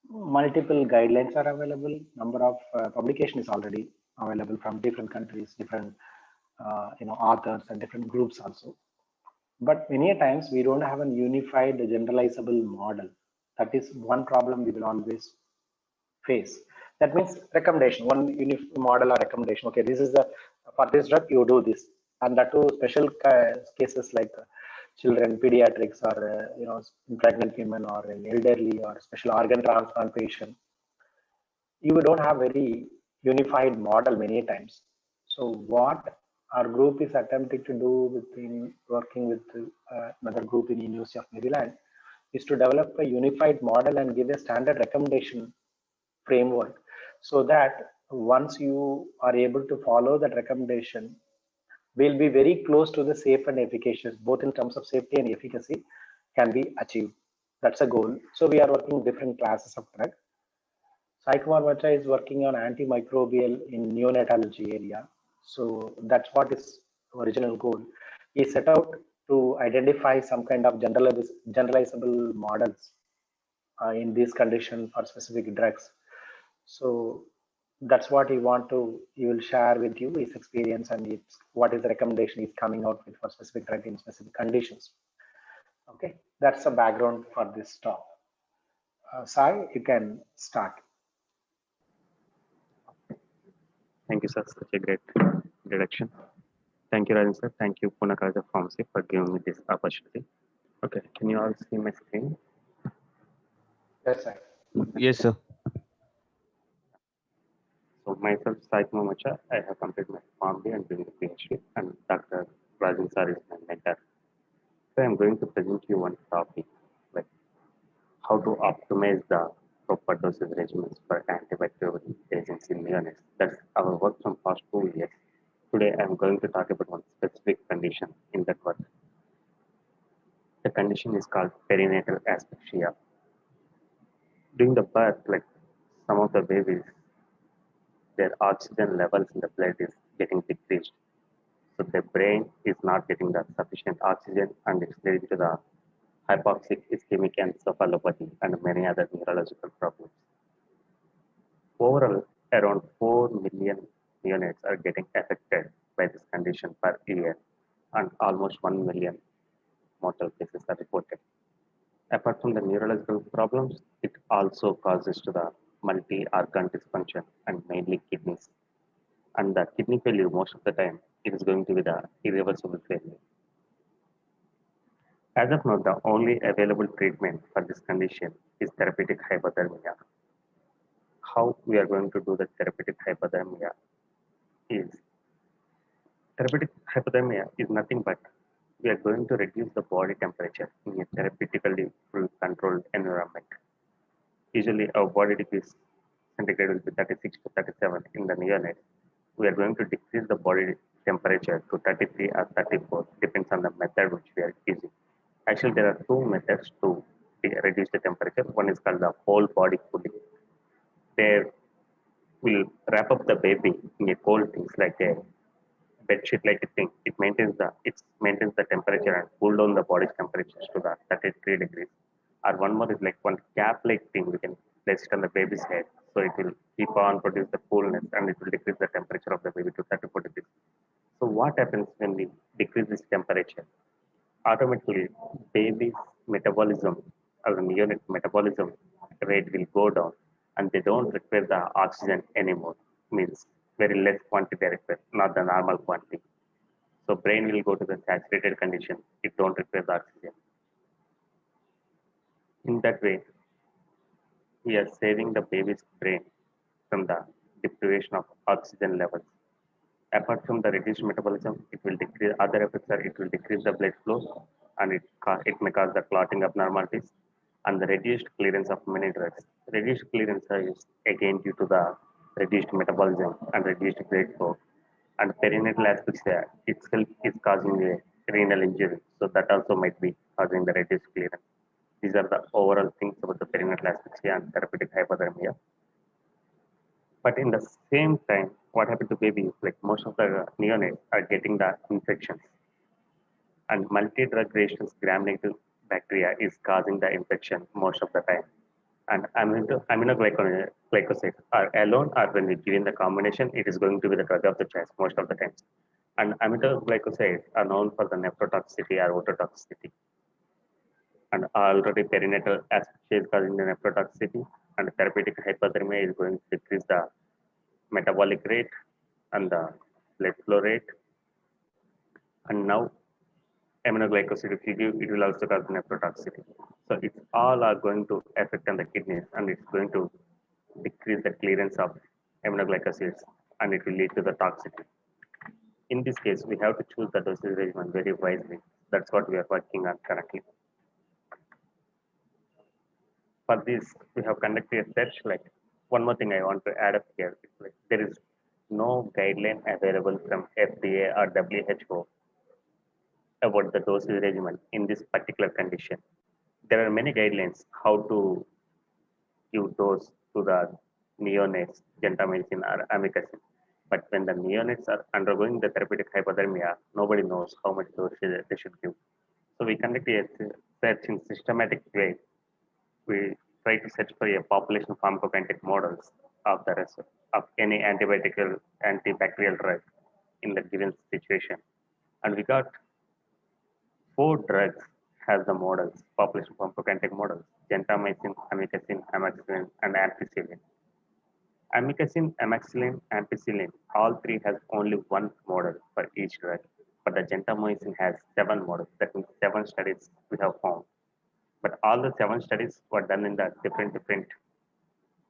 multiple guidelines are available, number of publication is already available from different countries, different authors and different groups also. But many times we don't have a unified generalizable model. That is one problem we will always face. That means recommendation, one uniform model or recommendation. Okay, this is the, for this drug you do this, and that too special cases like children, pediatrics, or pregnant women, or an elderly, or special organ transplant patient. You don't have very unified model many times. So what our group is attempting to do within working with another group in University of Maryland is to develop a unified model and give a standard recommendation framework, so that once you are able to follow that recommendation, will be very close to the safe and efficacious, both in terms of safety and efficacy can be achieved. That's a goal. So we are working different classes of drug. Sai Kumar Vacha is working on antimicrobial in neonatology area. So that's what his original goal. He set out to identify some kind of generalizable models in this condition for specific drugs. So that's what he will share with you his experience and what is the recommendation he's coming out with for specific drug in specific conditions. Okay, that's the background for this talk. Sai, you can start. Thank you, sir. Such a great introduction. Thank you, Rajan sir. Thank you, Pune College of Pharmacy, for giving me this opportunity. Okay, can you all see my screen? Yes, sir. Yes, sir. So myself, Sai Kumar Vacha, I have completed my PharmD and doing the PhD, and Dr. Rajan sir is my mentor. So I'm going to present you one topic, like how to optimize the proper dosage regimens for antibacterial agents in neonates. That's our work from past 2 years. Today, I'm going to talk about one specific condition in that work. The condition is called perinatal asphyxia. During the birth, like some of the babies, their oxygen levels in the blood is getting decreased. So their brain is not getting the sufficient oxygen, and it's leading to the hypoxic ischemic encephalopathy and many other neurological problems. Overall, around 4 million neonates are getting affected by this condition per year, and almost 1 million mortal cases are reported. Apart from the neurological problems, it also causes to the multi-organ dysfunction and mainly kidneys. And the kidney failure, most of the time, it is going to be the irreversible failure. As of now, the only available treatment for this condition is therapeutic hypothermia. How we are going to do the therapeutic hypothermia is therapeutic hypothermia is nothing but we are going to reduce the body temperature in a therapeutically controlled environment. Usually, our body degree centigrade will be 36 to 37 in the neonate. We are going to decrease the body temperature to 33 or 34, depends on the method which we are using. Actually, there are two methods to reduce the temperature. One is called the whole body cooling. There will wrap up the baby in a cold things like a bed sheet like a thing. It maintains the temperature and cool down the body's temperatures to the 33 degrees. Or one more is like one cap like thing, we can place it on the baby's head So it will keep on produce the coolness and it will decrease the temperature of the baby to 34 degrees. So what happens when we decrease this temperature? Automatically, baby's metabolism or the neonate metabolism rate will go down and they don't require the oxygen anymore. Means very less quantity they require, not the normal quantity. So brain will go to the saturated condition. It don't require the oxygen. In that way, we are saving the baby's brain from the deprivation of oxygen levels. Apart from the reduced metabolism, it will decrease other effects are it will decrease the blood flow and it may cause the clotting abnormalities and the reduced clearance of many drugs. Reduced clearance is again due to the reduced metabolism and reduced blood flow. And perinatal asphyxia itself is causing a renal injury. So that also might be causing the reduced clearance. These are the overall things about the perinatal asphyxia and therapeutic hypothermia. But in the same time, what happened to babies, like most of the neonates are getting the infections. And multi-drug resistant gram-negative bacteria is causing the infection most of the time. And aminoglycosides are alone or when we give in the combination, it is going to be the drug of the choice most of the times. And aminoglycosides are known for the nephrotoxicity or ototoxicity. And already perinatal asphyxia is causing the nephrotoxicity and therapeutic hypothermia is going to decrease the metabolic rate and the blood flow rate. And now aminoglycoside, if you give, it will also cause nephrotoxicity. So it's all are going to affect on the kidneys and it's going to decrease the clearance of aminoglycosides and it will lead to the toxicity. In this case, we have to choose the dosage regimen very wisely. That's what we are working on currently. For this, we have conducted a search. Like one more thing I want to add up here, like there is no guideline available from FDA or WHO about the dosage regimen in this particular condition. There are many guidelines how to give dose to the neonates, gentamicin or amikacin. But when the neonates are undergoing the therapeutic hypothermia, nobody knows how much dose they should give. So we conduct a search in systematic way. We try to search for a population pharmacokinetic models of the rest of any antibacterial drug in the given situation. And we got 4 drugs has the models, population pharmacokinetic models, gentamicin, amikacin, amoxicillin, and ampicillin. Amikacin, amoxicillin, ampicillin, all 3 has only one model for each drug, but the gentamicin has 7 models. That means 7 studies we have found. But all the 7 studies were done in the different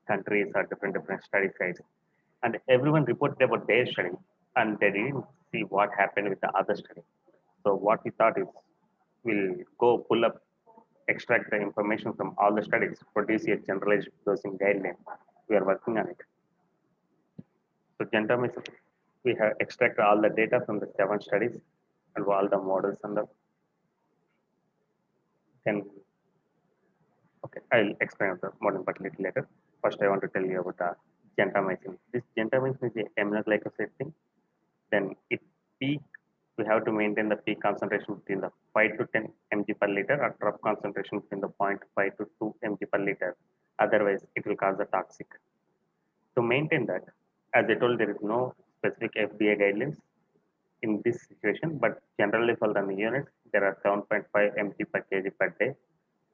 countries or different study sites. And everyone reported about their study and they didn't see what happened with the other study. So what we thought is we'll go pull up, extract the information from all the studies, produce a generalized dosing guideline. We are working on it. So gentamicin, we have extracted all the data from the 7 studies and all the models and the then okay, I'll explain the model but little later. First, I want to tell you about the gentamicin. This gentamicin is a aminoglycoside thing. Then it peak, we have to maintain the peak concentration between the 5 to 10 mg per liter or trough concentration between the 0.5 to 2 mg per liter. Otherwise, it will cause the toxic. To maintain that, as I told, there is no specific FDA guidelines in this situation, but generally for the units, there are 7.5 mg per kg per day,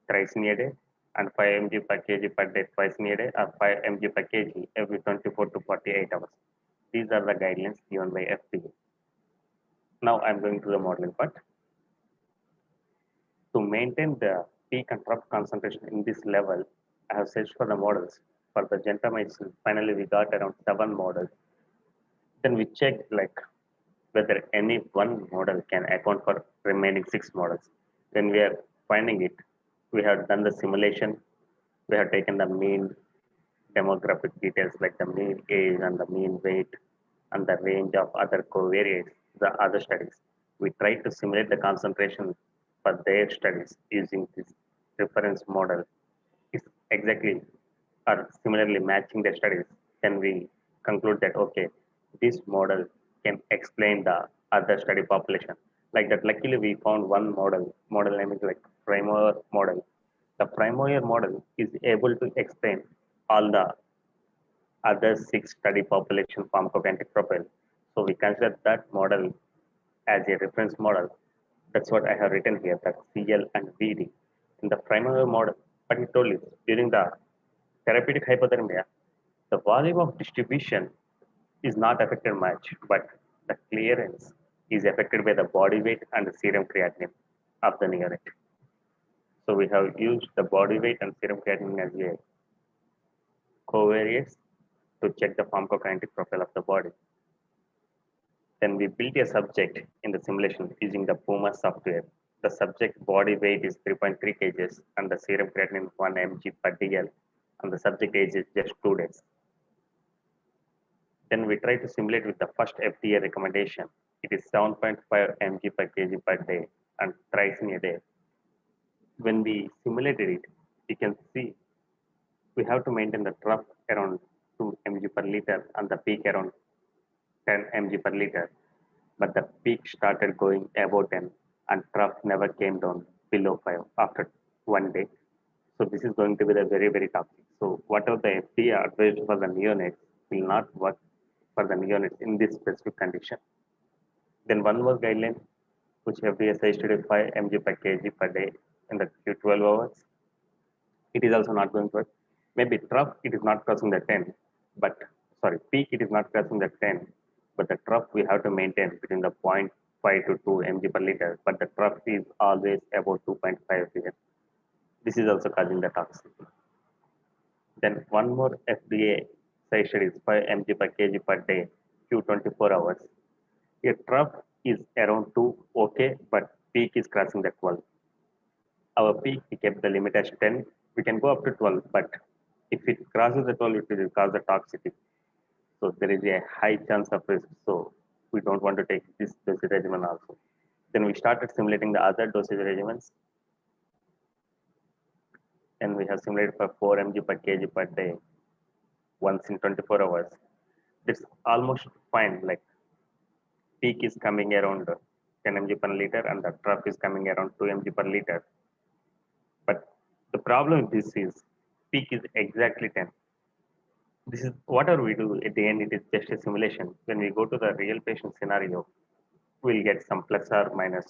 thrice in a day, and 5 mg per kg per day, twice in a day, or 5 mg per kg every 24 to 48 hours. These are the guidelines given by FDA. Now I'm going to the modeling part. To maintain the peak and trough concentration in this level, I have searched for the models. For the gentamicin, finally we got around 7 models. Then we checked like whether any one model can account for remaining 6 models. When we are finding it, we have done the simulation. We have taken the mean demographic details like the mean age and the mean weight and the range of other covariates, the other studies. We tried to simulate the concentration for their studies using this reference model. If exactly or similarly matching the studies, then we conclude that okay, this model can explain the other study population. Like that, luckily we found one model name is like Primoyer model. The Primoyer model is able to explain all the other 6 study population pharmacokinetic profile. So we consider that model as a reference model. That's what I have written here, that CL and VD. In the primary model, but he told you during the therapeutic hypothermia, the volume of distribution is not affected much, but the clearance is affected by the body weight and the serum creatinine of the neonate. So we have used the body weight and serum creatinine as a covariates to check the pharmacokinetic profile of the body. Then we built a subject in the simulation using the Puma software. The subject body weight is 3.3 kgs and the serum creatinine 1 mg per dl, and the subject age is just 2 days. Then we try to simulate with the first FDA recommendation. It is 7.5 mg per kg per day and thrice in a day. When we simulated it, you can see we have to maintain the trough around 2 mg per liter and the peak around 10 mg per liter. But the peak started going above 10 and trough never came down below 5 after 1 day. So this is going to be the very, very toxic. So whatever the FDA advised for the neonates will not work for the neonates in this specific condition. Then one more guideline, which FDA suggested is 5 mg per kg per day in the Q12 hours. It is also not going to work. Maybe trough, it is not crossing the 10, but sorry, peak, it is not crossing the 10, but the trough we have to maintain between the 0.5 to 2 mg per liter, but the trough is always about 2.5 here. This is also causing the toxicity. Then one more FDA suggested is 5 mg per kg per day, Q24 hours. A trough is around 2, okay, but peak is crossing the 12. Our peak, we kept the limit as 10. We can go up to 12, but if it crosses the 12, it will cause the toxicity. So there is a high chance of risk. So we don't want to take this dosage regimen also. Then we started simulating the other dosage regimens. And we have simulated for 4 mg per kg per day, once in 24 hours. It's almost fine. Like peak is coming around 10 mg per liter and the trough is coming around 2 mg per liter. But the problem with this is peak is exactly 10. This is whatever we do at the end, it is just a simulation. When we go to the real patient scenario, we'll get some plus or minus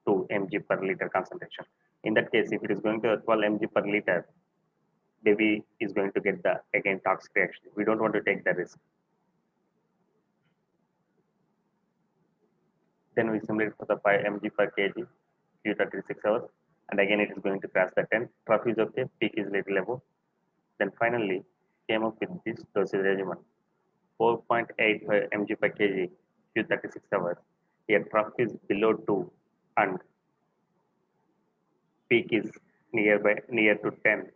2 mg per liter concentration. In that case, if it is going to 12 mg per liter, baby is going to get the again toxic reaction. We don't want to take the risk. Then we simulate for the 5 mg per kg, Q36 hours, and again it is going to cross the 10. Trough is okay, peak is little above. Then finally came up with this dosage regimen, 4.85 mg per kg, Q36 hours. Here trough is below 2 and peak is near to 10.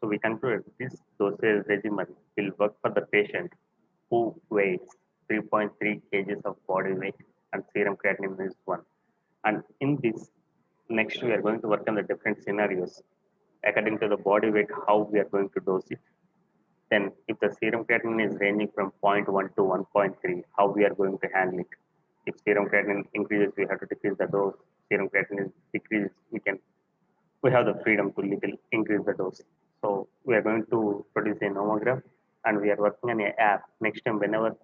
So we concluded this dosage regimen will work for the patient who weighs 3.3 kgs of body weight and serum creatinine is 1. And in this, next we are going to work on the different scenarios according to the body weight, how we are going to dose it. Then if the serum creatinine is ranging from 0.1 to 1.3, how we are going to handle it. If serum creatinine increases, we have to decrease the dose. Serum creatinine decreases, we have the freedom to little increase the dose. So we are going to produce a nomogram and we are working on an app. Next time, whenever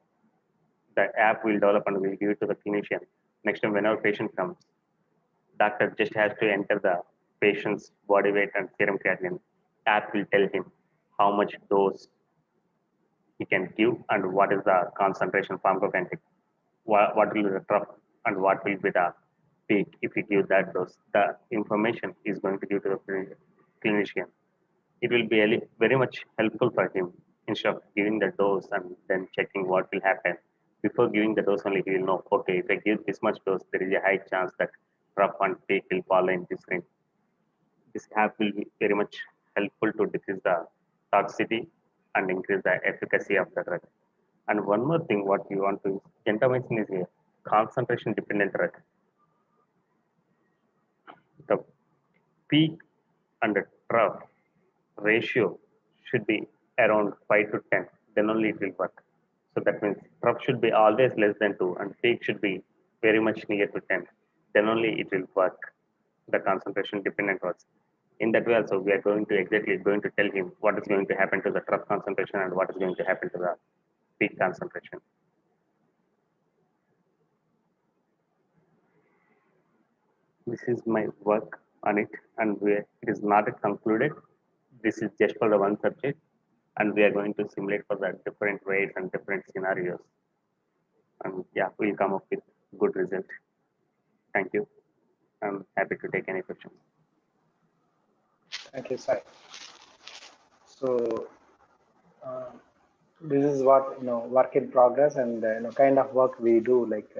the app will develop and we'll give it to the clinician. Next time, whenever patient comes, doctor just has to enter the patient's body weight and serum creatinine. App will tell him how much dose he can give and what is the concentration pharmacokinetic, what will be the trough and what will be the peak if we give that dose. The information is going to give to the clinician. It will be very much helpful for him instead of giving the dose and then checking what will happen. Before giving the dose only, he will know, okay, if I give this much dose, there is a high chance that trough and peak will fall in this range. This app will be very much helpful to decrease the toxicity and increase the efficacy of the drug. And one more thing, what we want to, gentamicin is a concentration dependent drug. The peak and the trough ratio should be around 5 to 10, then only it will work. So that means trough should be always less than 2 and peak should be very much near to 10, then only it will work, the concentration dependent drugs. In that way also, we are going to tell him what is going to happen to the trough concentration and what is going to happen to the peak concentration. This is my work on it, and it is not yet concluded. This is just for the one subject, and we are going to simulate for the different rates and different scenarios. And yeah, we'll come up with good result. Thank you. I'm happy to take any questions. Thank you, Sai. So this is what work in progress, and kind of work we do. Like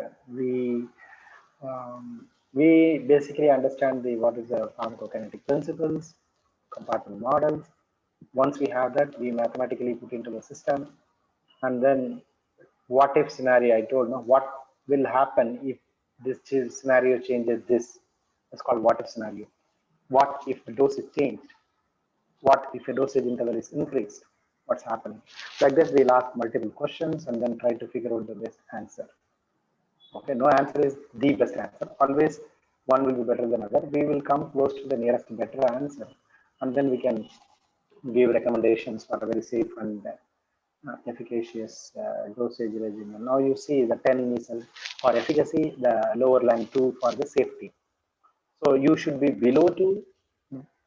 we basically understand what is the pharmacokinetic principles, compartment models. Once we have that, we mathematically put into the system, and then what if scenario I told, no, what will happen if this scenario changes this? It's called what if scenario. What if the dose is changed? What if the dosage interval is increased? What's happening? Like this, we'll ask multiple questions and then try to figure out the best answer. Okay, no answer is the best answer. Always one will be better than other. We will come close to the nearest better answer, and then we can give recommendations for a very safe and efficacious dosage regimen. Now you see the 10 is for efficacy, the lower line 2 for the safety. So you should be below 2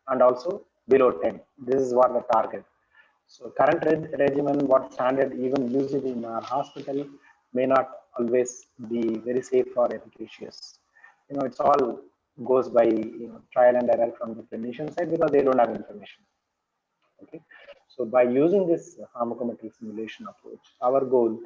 and also below 10. This is what the target. So current regimen, what standard even used in our hospital, may not always be very safe or efficacious. It's all goes by trial and error from the clinician side because they don't have information. Okay, so by using this pharmacometric simulation approach, our goal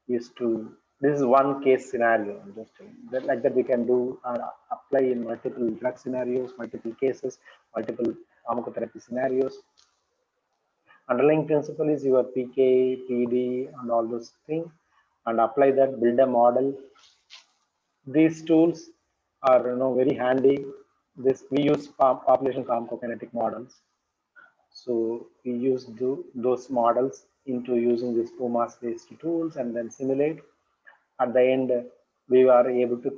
is to, this is one case scenario, I'm just telling you, like that we can do apply in multiple drug scenarios, multiple cases, multiple pharmacotherapy scenarios. Underlying principle is your PK, PD, and all those things, and apply that, build a model. These tools are very handy. We use population pharmacokinetic models. So we use those models into using these PUMAS-based tools and then simulate. At the end, we are able to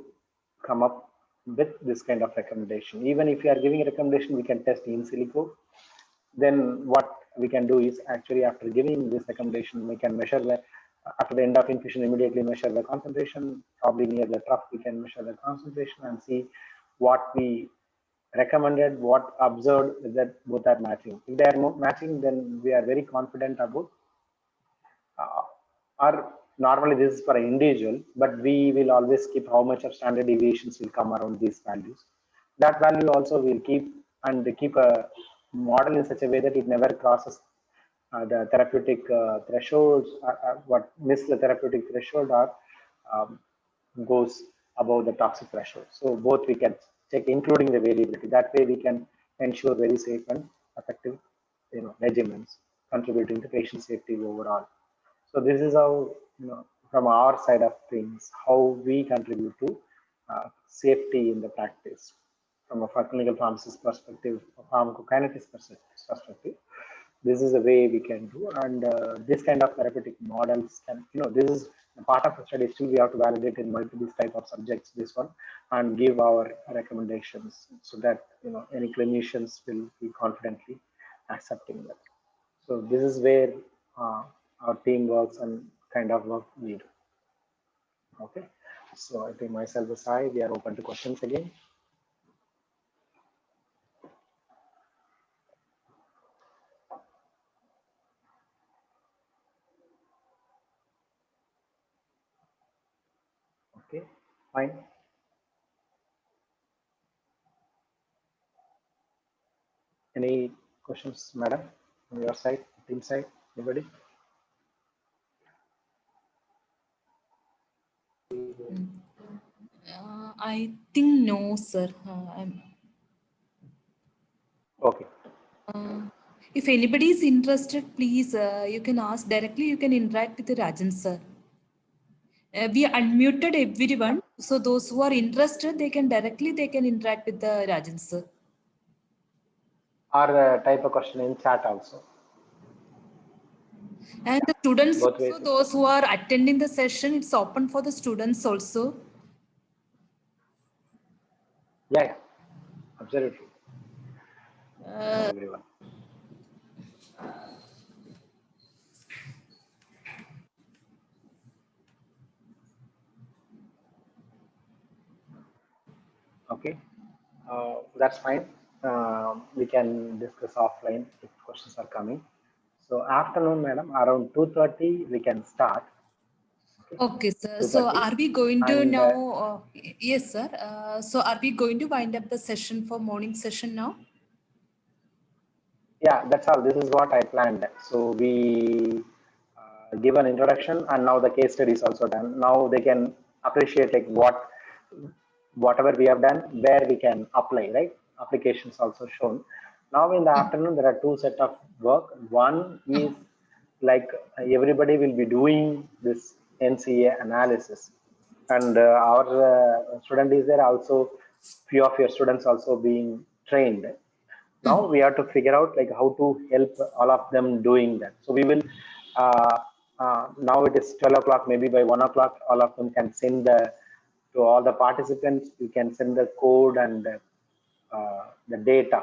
come up with this kind of recommendation. Even if you are giving a recommendation, we can test in silico. Then what we can do is actually after giving this recommendation, we can measure after the end of infusion, immediately measure the concentration. Probably near the trough, we can measure the concentration and see what we recommended, what observed, that both are matching. If they are not matching, then we are very confident about or normally this is for an individual, but we will always keep how much of standard deviations will come around these values. That value also will keep a model in such a way that it never crosses the therapeutic thresholds, what miss the therapeutic threshold or goes above the toxic threshold. So both we can check, including the variability. That way we can ensure very safe and effective regimens contributing to patient safety overall. So this is how, from our side of things, how we contribute to safety in the practice from a clinical pharmacist perspective, a pharmacokinetics perspective. This is the way we can do, and this kind of therapeutic models can, this is a part of the study. Still, we have to validate in multiple type of subjects this one and give our recommendations so that any clinicians will be confidently accepting that. So this is where our team works and kind of work we do. Okay, so I think myself aside, we are open to questions again. Okay, fine. Any questions, madam, on your side, team side, anybody? I think no, sir. Okay. If anybody is interested, please, you can ask directly. You can interact with Rajan, sir. We unmuted everyone. So those who are interested, they can interact with the Rajan, sir. Or type a question in chat also. And the students, Both ways. also those who are attending the session, it's open for the students also. Yeah, absolutely. for everyone. Okay, that's fine. We can discuss offline if questions are coming. So afternoon, madam, around 2:30 we can start. Okay, sir. So 2:30. are we going to And now? Yes, sir. So are we going to wind up the session for morning session now? yeah, that's all. This is what I planned. So we give an introduction, and now the case study is also done. Now they can appreciate like whatever we have done, where we can apply, right? Applications also shown. Now in the afternoon, there are two set of work. One is like everybody will be doing this NCA analysis, and our student is there also. Few of your students also being trained. Now we have to figure out like how to help all of them doing that. So we will uh, now it is 12 o'clock, maybe by 1 o'clock all of them can send the to all the participants. You can send the code and the data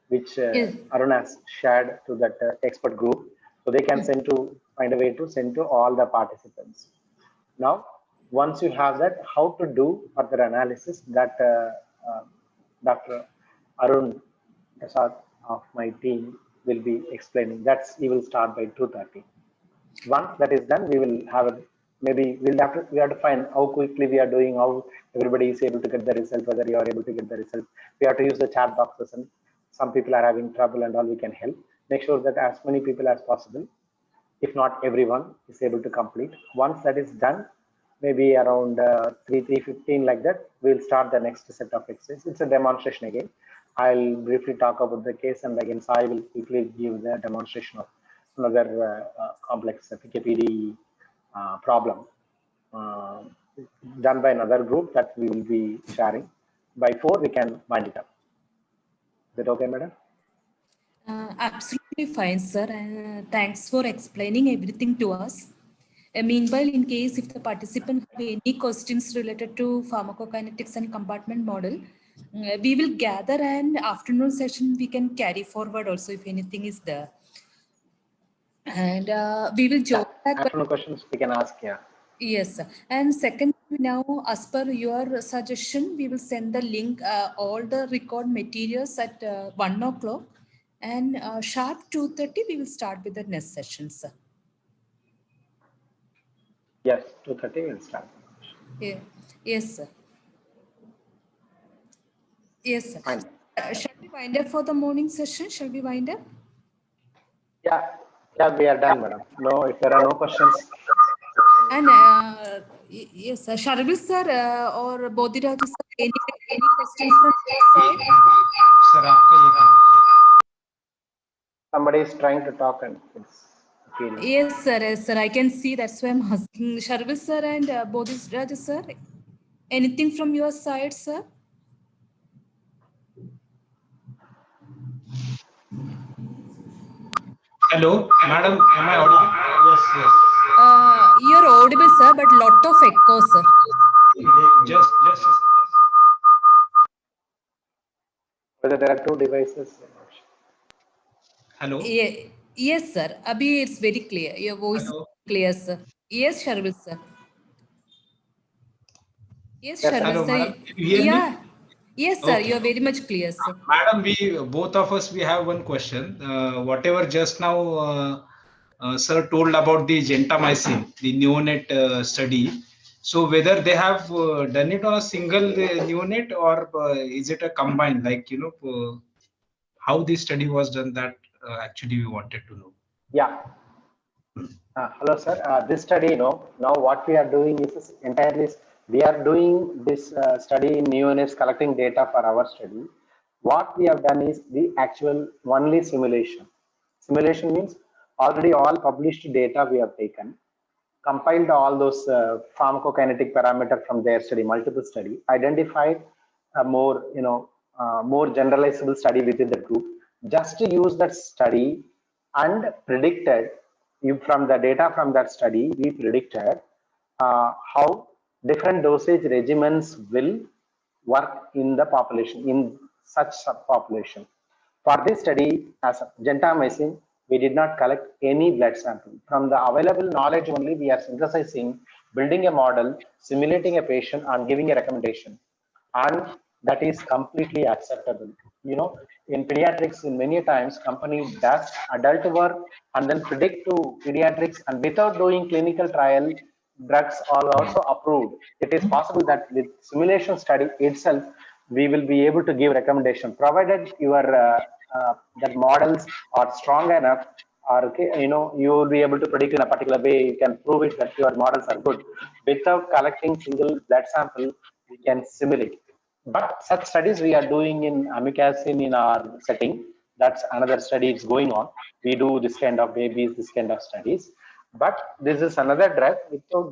which Yes. Arun has shared to that expert group, so they can send to find a way to send to all the participants. Now once you have that, how to do further analysis, that Dr. Arun Prasad of my team will be explaining. That's he will start by 2:30. Once that is done, we will have a, maybe we have to find how quickly we are doing, how everybody is able to get the result, whether you are able to get the result. We have to use the chat boxes, and some people are having trouble and all, we can help. Make sure that as many people as possible, if not everyone, is able to complete. Once that is done, maybe around 3:15 like that, we'll start the next set of exercises. It's a demonstration again. I'll briefly talk about the case, and again Sai will quickly give the demonstration of another complex PKPD problem uh, done by another group that we will be sharing. By 4 we can wind it up. Is that okay, madam? Absolutely fine, sir. Thanks for explaining everything to us. Meanwhile, in case if the participant have any questions related to pharmacokinetics and compartment model, we will gather, and afternoon session we can carry forward also if anything is there. And we will join back. Afternoon questions we can ask, yeah. Yes, sir. And second, now as per your suggestion, we will send the link, all the record materials at 1 o'clock, and sharp 2:30 we will start with the next session, sir. Yes, 2:30 we'll start. Yeah. Yes, sir. Yes, sir. Fine. Shall we wind up for the morning session? Shall we wind up? Yeah, we are done, madam. No, if there are no questions. And yes, sir. Sharvil sir or Bodhiraj sir, any questions from your side? Sir आपका ये काम Somebody is trying to talk and it's appearing. Yes, sir. Yes, sir. I can see. That's why I'm asking. Sharvil sir and Bodhiraj sir, anything from your side, sir? Hello madam am I audible? Yes. You're audible, sir, but lot of echo, sir. Just Whether there are two devices. hello. Yeah, yes, sir. Abhi, it's very clear. Your voice Hello. is clear, sir. Yes, Sharvil sir. Yes, Yes, Sharvil Hello, sir. madam. Can you hear Yeah. me? Yes, sir. Okay. You're very much clear, sir. Madam, we both of us we have one question. Whatever just now sir told about the gentamicin, the neonate study. So whether they have done it on a single neonate or is it a combined? Like how the study was done, that actually we wanted to know. Yeah. Hello, sir. This study, now what we are doing is entirely, we are doing this study in neonates, collecting data for our study. What we have done is the actual only simulation. Simulation means already all published data we have taken, compiled all those pharmacokinetic parameter from their study, multiple study, identified a more, more generalizable study within the group, just to use that study and predicted from the data from that study, we predicted how different dosage regimens will work in the population, in such subpopulation. For this study, as gentamicin, we did not collect any blood sample. From the available knowledge only, we are synthesizing, building a model, simulating a patient, and giving a recommendation. And that is completely acceptable. You know, in pediatrics, in many times, company does adult work and then predict to pediatrics, and without doing clinical trial, drugs are also approved. It is possible that with simulation study itself, we will be able to give recommendation, provided your that models are strong enough, or okay, you will be able to predict in a particular way. You can prove it that your models are good without collecting single blood sample. We can simulate, but such studies we are doing in amikacin in our setting. That's another study is going on. We do this kind of babies, this kind of studies, but this is another drug.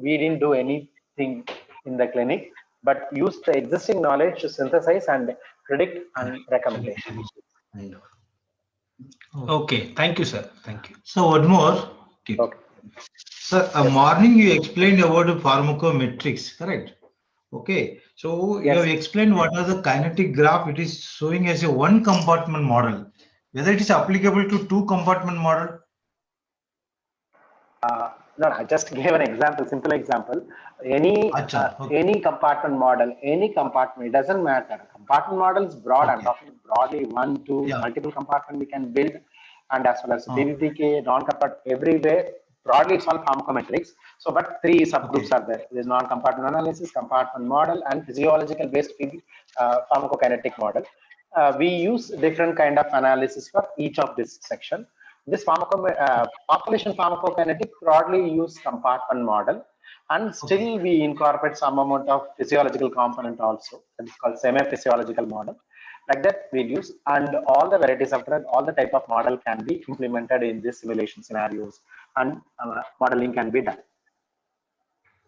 We didn't do anything in the clinic, but use the existing knowledge to synthesize and predict and recommendation. Okay, thank you, sir. Thank you. So one more. Okay. Okay. Sir, morning you explained about the pharmacometrics, correct? Okay. So you Yes. have explained what are the kinetic graph. It is showing as a one compartment model. Whether it is applicable to two compartment model? No, I just gave an example, simple example. Any Okay. any compartment model, any compartment, it doesn't matter. Compartment model is broad. I'm Okay. talking broadly, one, two, Yeah. multiple compartment we can build, and as well as PBPK, non-compartment, everywhere. Broadly, it's all pharmacometrics. So, but three subgroups are there. There's non-compartment analysis, compartment model, and physiological-based pharmacokinetic model. We use different kind of analysis for each of this section. This population pharmacokinetic broadly use compartment model, and still we incorporate some amount of physiological component also. It's called semi-physiological model. Like that we'll use, and all the varieties of drug, all the type of model can be implemented in these simulation scenarios, and modeling can be done.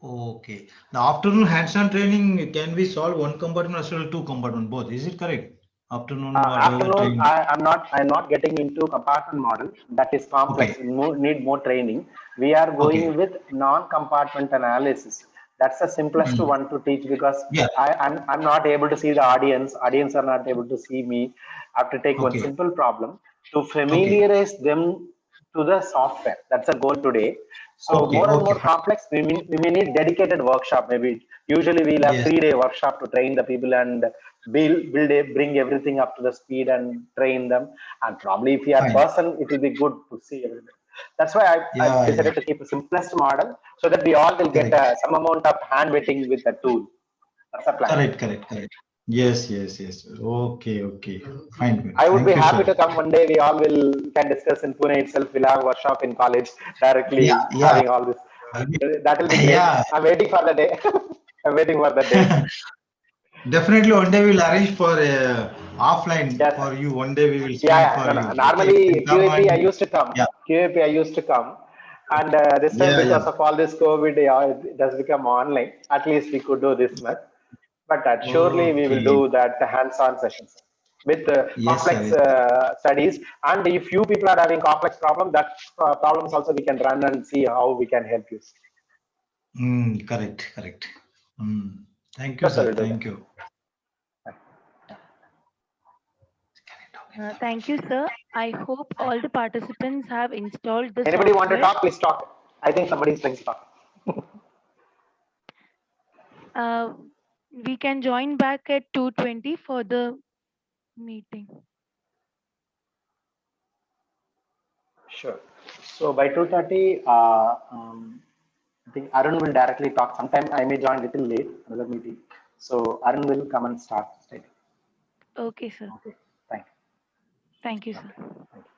Okay. The afternoon hands-on training, can we solve one compartment as well as two compartment both? Is it correct? Afternoon Afternoon, I'm not getting into compartment model. That is complex. Okay. Need more training. We are going with non-compartment analysis. That's the simplest one to teach, because Yeah. I'm not able to see the audience. Audience are not able to see me. I have to take one simple problem to familiarize them to the software. That's the goal today. So more and more complex, we may need dedicated workshop. Maybe usually we'll have 3-day workshop to train the people and bring everything up to the speed and train them. And probably if you are person, it will be good to see everything. That's why I decided to keep a simplest model, so that we all will get some amount of hand wetting with the tool. That's the plan. Correct. Yes. Okay. Fine. I would be happy to come one day. We all can discuss in Pune itself. We'll have a workshop in college directly having all this. That will be great. I'm waiting for the day. I'm waiting for the day. Definitely one day we'll arrange for offline for you. One day we will spend for you. Normally QAP I used to come. QAP I used to come. And this time, because of all this COVID, it has become online. At least we could do this much. But surely we will do that hands-on sessions with complex studies. And if you people are having complex problems, that problems also we can run and see how we can help you. Correct. Thank you, sir. Thank you. Thank you, sir. I hope all the participants have installed the Anybody want to software. talk? Please talk. I think somebody is trying to talk. We can join back at 2:20 for the meeting. Sure. So by 2:30, I think Arun will directly talk. Sometime I may join a little late, another meeting. So Arun will come and start. Okay, sir. Okay. Thank you. Thank you, sir. Thank you.